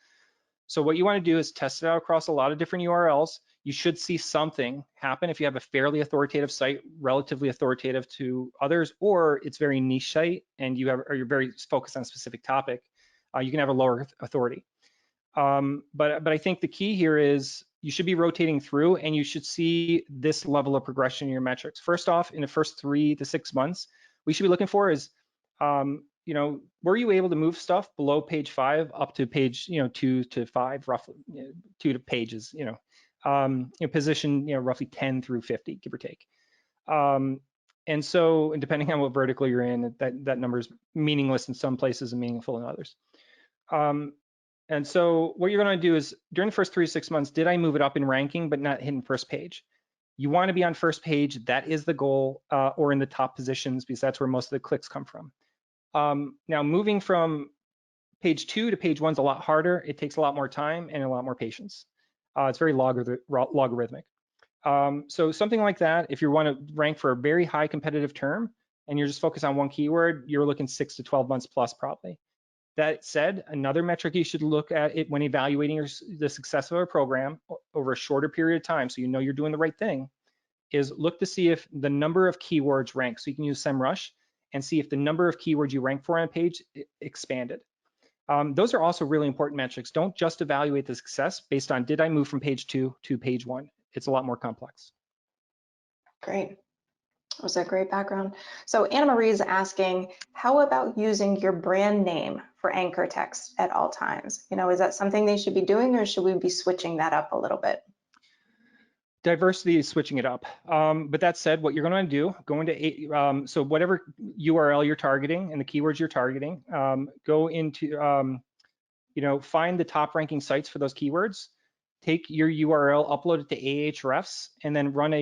Speaker 2: So what you want to do is test it out across a lot of different URLs. You should see something happen if you have a fairly authoritative site, relatively authoritative to others, or it's very niche site and you're very focused on a specific topic. You can have a lower authority. But I think the key here is you should be rotating through and you should see this level of progression in your metrics. First off, in the first 3 to 6 months, we should be looking for is, were you able to move stuff below page 5 up to page, 2 to 5, roughly 2 to pages, position, roughly 10 through 50, give or take. And so, depending on what vertical you're in, that number is meaningless in some places and meaningful in others. And so what you're going to do is during the first 3 to 6 months, did I move it up in ranking but not hitting first page? You want to be on first page. That is the goal, or in the top positions because that's where most of the clicks come from. Now moving from page 2 to page 1 is a lot harder. It takes a lot more time and a lot more patience. It's very logarithmic. So something like that, if you want to rank for a very high competitive term and you're just focused on one keyword, you're looking 6 to 12 months plus probably. That said, another metric you should look at it when evaluating the success of a program over a shorter period of time, so you know you're doing the right thing, is look to see if the number of keywords rank. So you can use SEMrush and see if the number of keywords you rank for on a page expanded. Those are also really important metrics. Don't just evaluate the success based on did I move from page 2 to page 1. It's a lot more complex.
Speaker 1: Great. That was a great background. So Anna Marie is asking, how about using your brand name for anchor text at all times? Is that something they should be doing or should we be switching that up a little bit?
Speaker 2: Diversity is switching it up. But that said, what you're going to do, go into, so whatever URL you're targeting and the keywords you're targeting, go into, find the top ranking sites for those keywords, take your URL, upload it to Ahrefs, and then run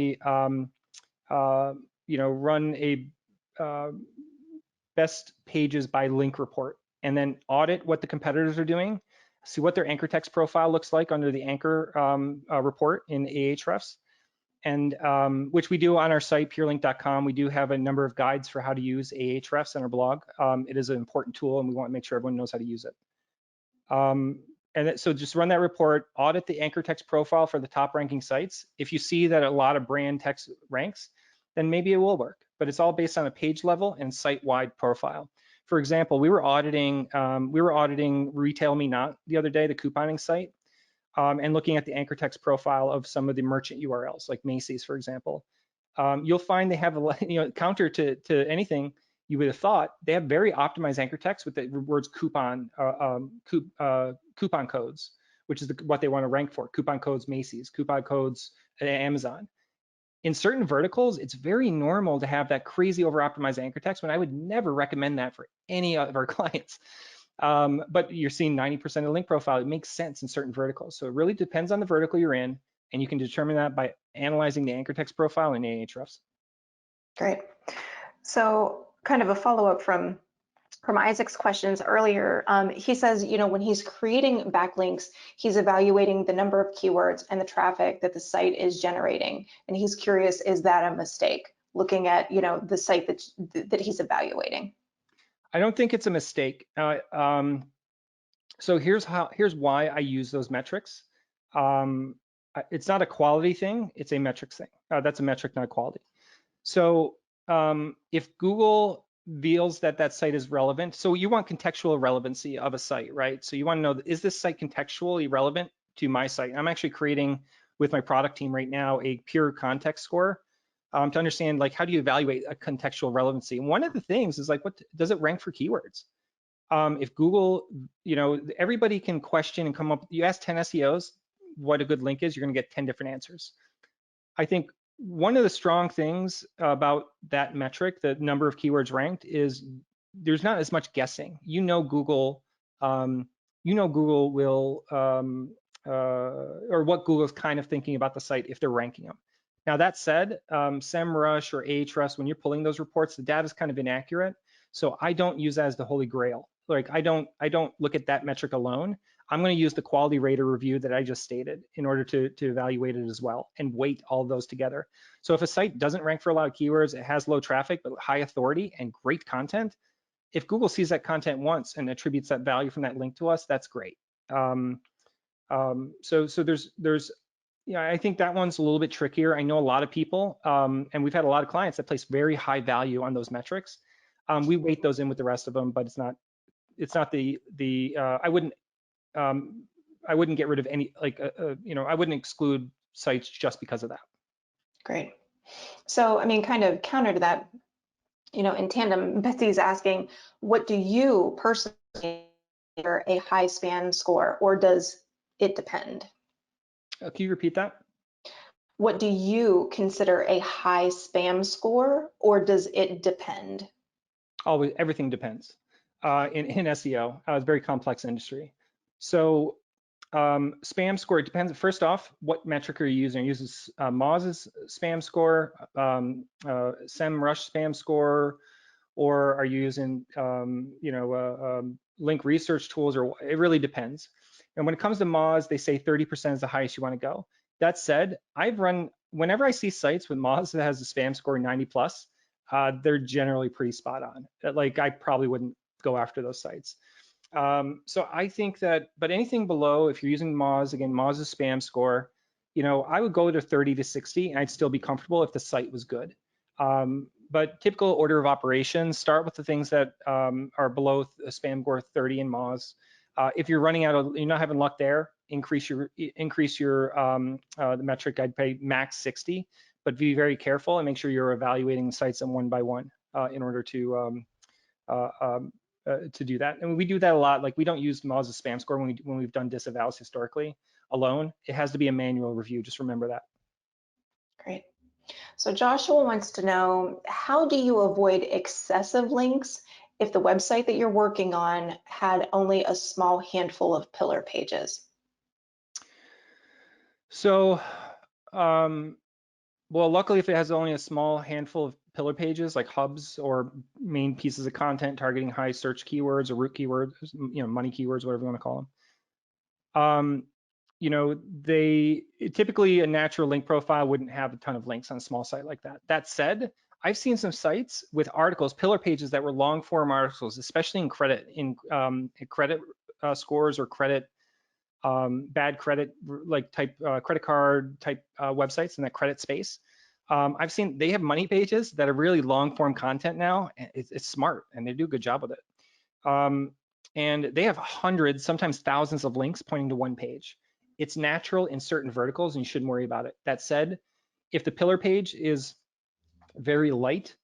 Speaker 2: a best pages by link report, and then audit what the competitors are doing, see what their anchor text profile looks like under the anchor report in Ahrefs, and which we do on our site, purelink.com. We do have a number of guides for how to use Ahrefs on our blog. It is an important tool, and we want to make sure everyone knows how to use it. So just run that report, audit the anchor text profile for the top ranking sites. If you see that a lot of brand text ranks, then maybe it will work, but it's all based on a page level and site-wide profile. For example, we were auditing Retail Me Not the other day, the couponing site, and looking at the anchor text profile of some of the merchant URLs, like Macy's, for example. You'll find they have counter to anything you would have thought. They have very optimized anchor text with the words coupon codes, which is what they want to rank for. Coupon codes Macy's, coupon codes Amazon. In certain verticals, it's very normal to have that crazy over-optimized anchor text, when I would never recommend that for any of our clients. But you're seeing 90% of the link profile. It makes sense in certain verticals. So it really depends on the vertical you're in, and you can determine that by analyzing the anchor text profile in Ahrefs.
Speaker 1: Great. So kind of a follow-up from Isaac's questions earlier, he says, when he's creating backlinks, he's evaluating the number of keywords and the traffic that the site is generating. And he's curious, is that a mistake, looking at, the site that he's evaluating?
Speaker 2: I don't think it's a mistake. So here's why I use those metrics. It's not a quality thing, it's a metrics thing. That's a metric, not a quality. So if Google feels that site is relevant, so you want contextual relevancy of a site, right? So you want to know, is this site contextually relevant to my site? I'm actually creating with my product team right now a pure context score to understand, like, how do you evaluate a contextual relevancy? And one of the things is, like, what does it rank for keywords? If Google, everybody can question and come up, you ask 10 SEOs what a good link is, you're going to get 10 different answers. I think one of the strong things about that metric, the number of keywords ranked, is there's not as much guessing. Google will, or what Google's kind of thinking about the site if they're ranking them. Now that said, SEMrush or Ahrefs, when you're pulling those reports, the data is kind of inaccurate. So I don't use that as the holy grail. Like I don't look at that metric alone. I'm going to use the quality rater review that I just stated in order to evaluate it as well, and weight all of those together. So if a site doesn't rank for a lot of keywords, it has low traffic but high authority and great content, if Google sees that content once and attributes that value from that link to us, that's great. So there's I think that one's a little bit trickier. I know a lot of people, and we've had a lot of clients that place very high value on those metrics. We weight those in with the rest of them, but it's not I wouldn't get rid of any, I wouldn't exclude sites just because of that.
Speaker 1: Great. So, kind of counter to that, in tandem, Betsy's asking, what do you personally consider a high spam score, or does it depend?
Speaker 2: Can you repeat that?
Speaker 1: What do you consider a high spam score, or does it depend?
Speaker 2: Always, everything depends. In SEO, it's a very complex industry. So spam score, it depends. First off, what metric are you using? Are you using Moz's spam score, SEMrush spam score, or are you using link research tools? Or it really depends. And when it comes to Moz, they say 30% is the highest you want to go. That said, whenever I see sites with Moz that has a spam score 90 plus, they're generally pretty spot on. Like I probably wouldn't go after those sites. So I think that, but anything below, if you're using Moz, again, Moz's spam score, I would go to 30 to 60 and I'd still be comfortable if the site was good. But typical order of operations, start with the things that are below a spam score 30 in Moz. If you're running out of, you're not having luck there, increase your the metric. I'd pay max 60, but be very careful and make sure you're evaluating the sites one by one in order to do that. And we do that a lot. Like we don't use Moz's spam score when we've done disavows historically alone. It has to be a manual review. Just remember that.
Speaker 1: Great. So Joshua wants to know, how do you avoid excessive links if the website that you're working on had only a small handful of pillar pages?
Speaker 2: So, well, luckily, if it has only a small handful of pillar pages, like hubs or main pieces of content targeting high search keywords or root keywords, money keywords, whatever you want to call them. Typically a natural link profile wouldn't have a ton of links on a small site like that. That said, I've seen some sites with articles, pillar pages that were long form articles, especially in credit scores or credit, bad credit, like type credit card type websites in that credit space. I've seen they have money pages that are really long form content now. It's smart and they do a good job with it. And they have hundreds, sometimes thousands of links pointing to one page. It's natural in certain verticals and you shouldn't worry about it. That said, if the pillar page is very light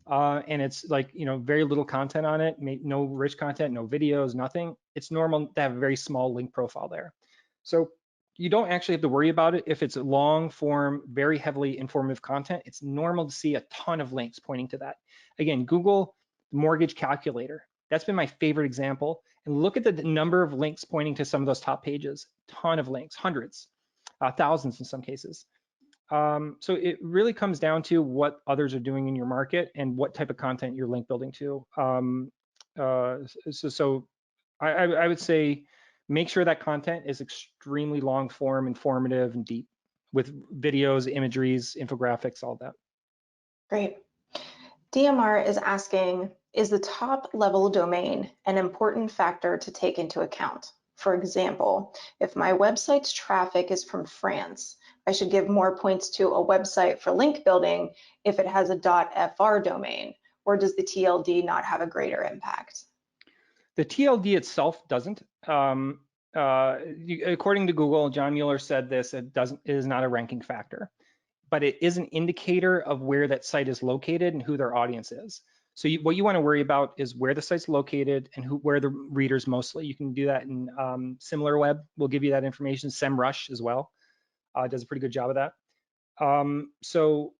Speaker 2: and it's like, very little content on it, no rich content, no videos, nothing, it's normal to have a very small link profile there. So you don't actually have to worry about it if it's long form, very heavily informative content. It's normal to see a ton of links pointing to that. Again, Google mortgage calculator. That's been my favorite example. And look at the number of links pointing to some of those top pages. Ton of links, hundreds, thousands in some cases. So it really comes down to what others are doing in your market and what type of content you're link building to. So I would say make sure that content is extremely long form, informative, and deep with videos, imageries, infographics, all that.
Speaker 1: Great. DMR is asking, is the top level domain an important factor to take into account? For example, if my website's traffic is from France, I should give more points to a website for link building if it has a .fr domain, or does the TLD not have a greater impact?
Speaker 2: The TLD itself doesn't. According to Google, John Mueller said this, it is not a ranking factor, but it is an indicator of where that site is located and who their audience is. So what you want to worry about is where the site's located and where the readers mostly. You can do that in SimilarWeb. We'll give you that information. SEMrush as well does a pretty good job of that. So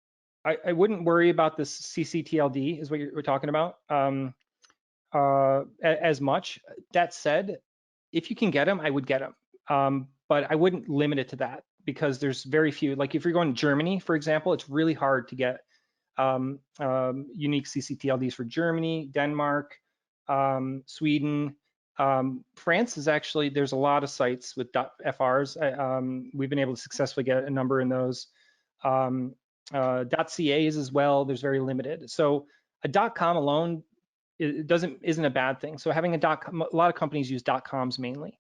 Speaker 2: I wouldn't worry about this CCTLD is what we're talking about as much. That said, if you can get them, I would get them, but I wouldn't limit it to that because there's very few. Like if you're going to Germany, for example, it's really hard to get unique CCTLDs for Germany, Denmark, Sweden. France is actually, there's a lot of sites with .FRs. We've been able to successfully get a number in those. .CAs as well, there's very limited. So a .com alone isn't a bad thing. So having a lot of companies use .coms mainly.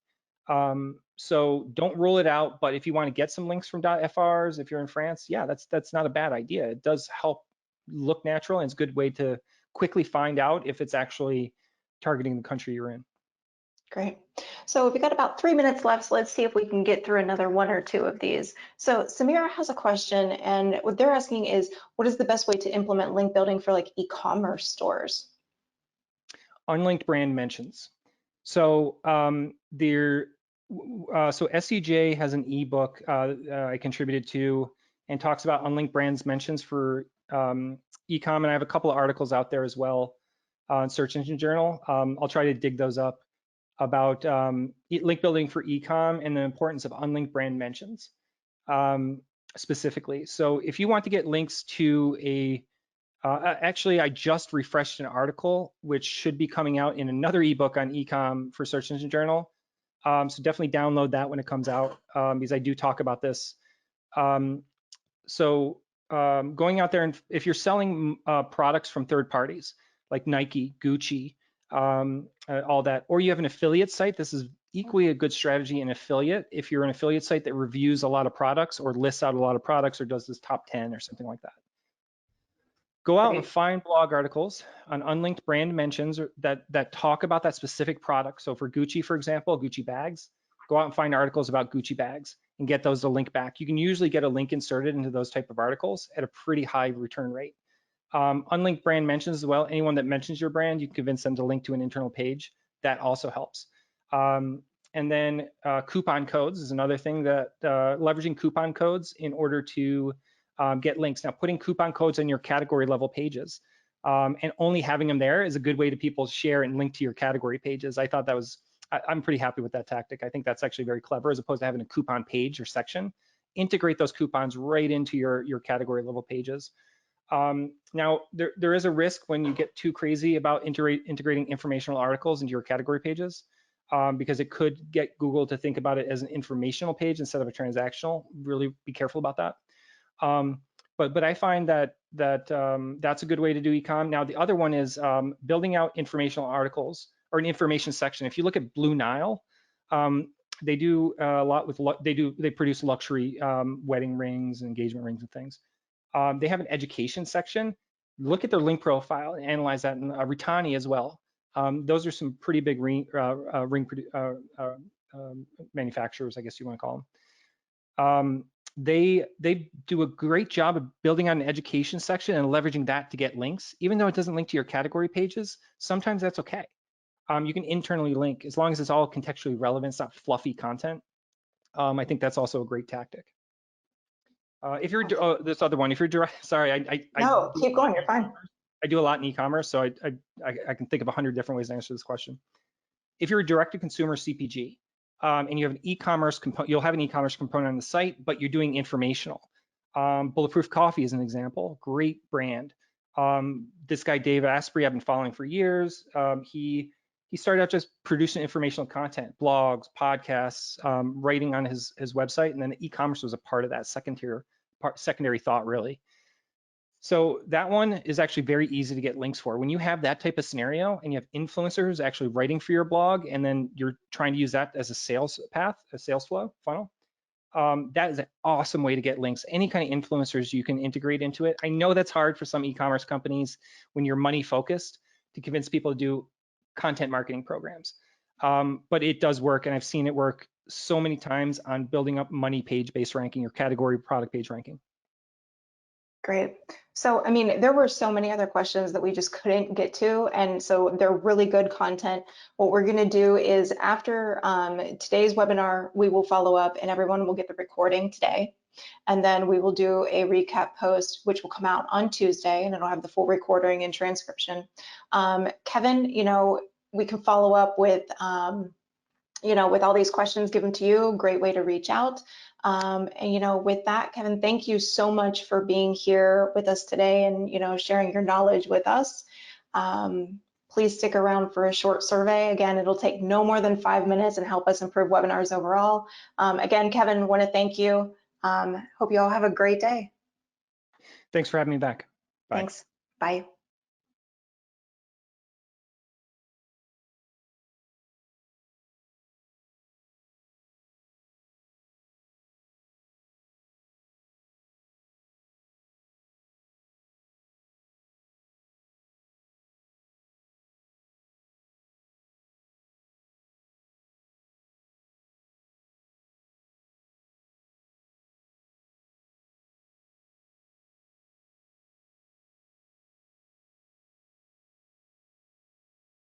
Speaker 2: So don't rule it out, but if you want to get some links from .FRs, if you're in France, yeah, that's not a bad idea. It does help look natural and it's a good way to quickly find out if it's actually targeting the country you're in.
Speaker 1: Great. So we've got about 3 minutes left, so let's see if we can get through another one or two of these. So Samira has a question, and what they're asking is, what is the best way to implement link building for like e-commerce stores?
Speaker 2: Unlinked brand mentions. So so SEJ has an ebook I contributed to and talks about unlinked brands mentions for e-com, and I have a couple of articles out there as well on Search Engine Journal. I'll try to dig those up about link building for e-com and the importance of unlinked brand mentions specifically. So if you want to get links to actually, I just refreshed an article which should be coming out in another ebook on e-com for Search Engine Journal. So definitely download that when it comes out because I do talk about this. So going out there and if you're selling products from third parties like Nike, Gucci, all that, or you have an affiliate site, this is equally a good strategy in affiliate. If you're an affiliate site that reviews a lot of products or lists out a lot of products or does this top 10 or something like that. Go out and find blog articles on unlinked brand mentions that talk about that specific product. So for Gucci, for example, Gucci bags, go out and find articles about Gucci bags and get those to link back. You can usually get a link inserted into those type of articles at a pretty high return rate. Unlinked brand mentions as well. Anyone that mentions your brand, you can convince them to link to an internal page. That also helps. And then coupon codes is another thing that leveraging coupon codes in order to get links. Now, putting coupon codes on your category level pages and only having them there is a good way to people share and link to your category pages. I thought that was, I'm pretty happy with that tactic. I think that's actually very clever as opposed to having a coupon page or section. Integrate those coupons right into your category level pages. Now, there is a risk when you get too crazy about integrating informational articles into your category pages because it could get Google to think about it as an informational page instead of a transactional. Really be careful about that. But I find that that's a good way to do e-com. Now, the other one is building out informational articles or an information section. If you look at Blue Nile, they do a lot with, they produce luxury wedding rings, engagement rings and things. They have an education section. Look at their link profile and analyze that, and Ritani as well. Those are some pretty big ring manufacturers, I guess you want to call them. They do a great job of building on an education section and leveraging that to get links. Even though it doesn't link to your category pages, sometimes that's okay. You can internally link as long as it's all contextually relevant, it's not fluffy content. I think that's also a great tactic. If you're this other one, if you're direct, sorry,
Speaker 1: No, keep going, you're fine.
Speaker 2: I do a lot in e-commerce, so I can think of 100 different ways to answer this question. If you're a direct-to-consumer CPG and you have an e-commerce component, you'll have an e-commerce component on the site, but you're doing informational. Bulletproof Coffee is an example, great brand. This guy Dave Asprey, I've been following for years. He started out just producing informational content, blogs, podcasts, writing on his website, and then the e-commerce was a part of that secondary thought, really. So that one is actually very easy to get links for. When you have that type of scenario and you have influencers actually writing for your blog, and then you're trying to use that as a sales path, a sales flow funnel, that is an awesome way to get links. Any kind of influencers you can integrate into it. I know that's hard for some e-commerce companies when you're money focused to convince people to do content marketing programs. But it does work, and I've seen it work so many times on building up money page-based ranking or category product page ranking.
Speaker 1: Great. So, I mean, there were so many other questions that we just couldn't get to, and so they're really good content. What we're going to do is after today's webinar, we will follow up and everyone will get the recording today. And then we will do a recap post, which will come out on Tuesday, and it'll have the full recording and transcription. Kevin, you know, we can follow up with, you know, with all these questions given to you, great way to reach out. And, you know, with that, Kevin, thank you so much for being here with us today and, you know, sharing your knowledge with us. Please stick around for a short survey. Again, it'll take no more than 5 minutes and help us improve webinars overall. Again, Kevin, want to thank you. Hope you all have a great day.
Speaker 2: Thanks for having me back. Bye.
Speaker 1: Thanks. Bye.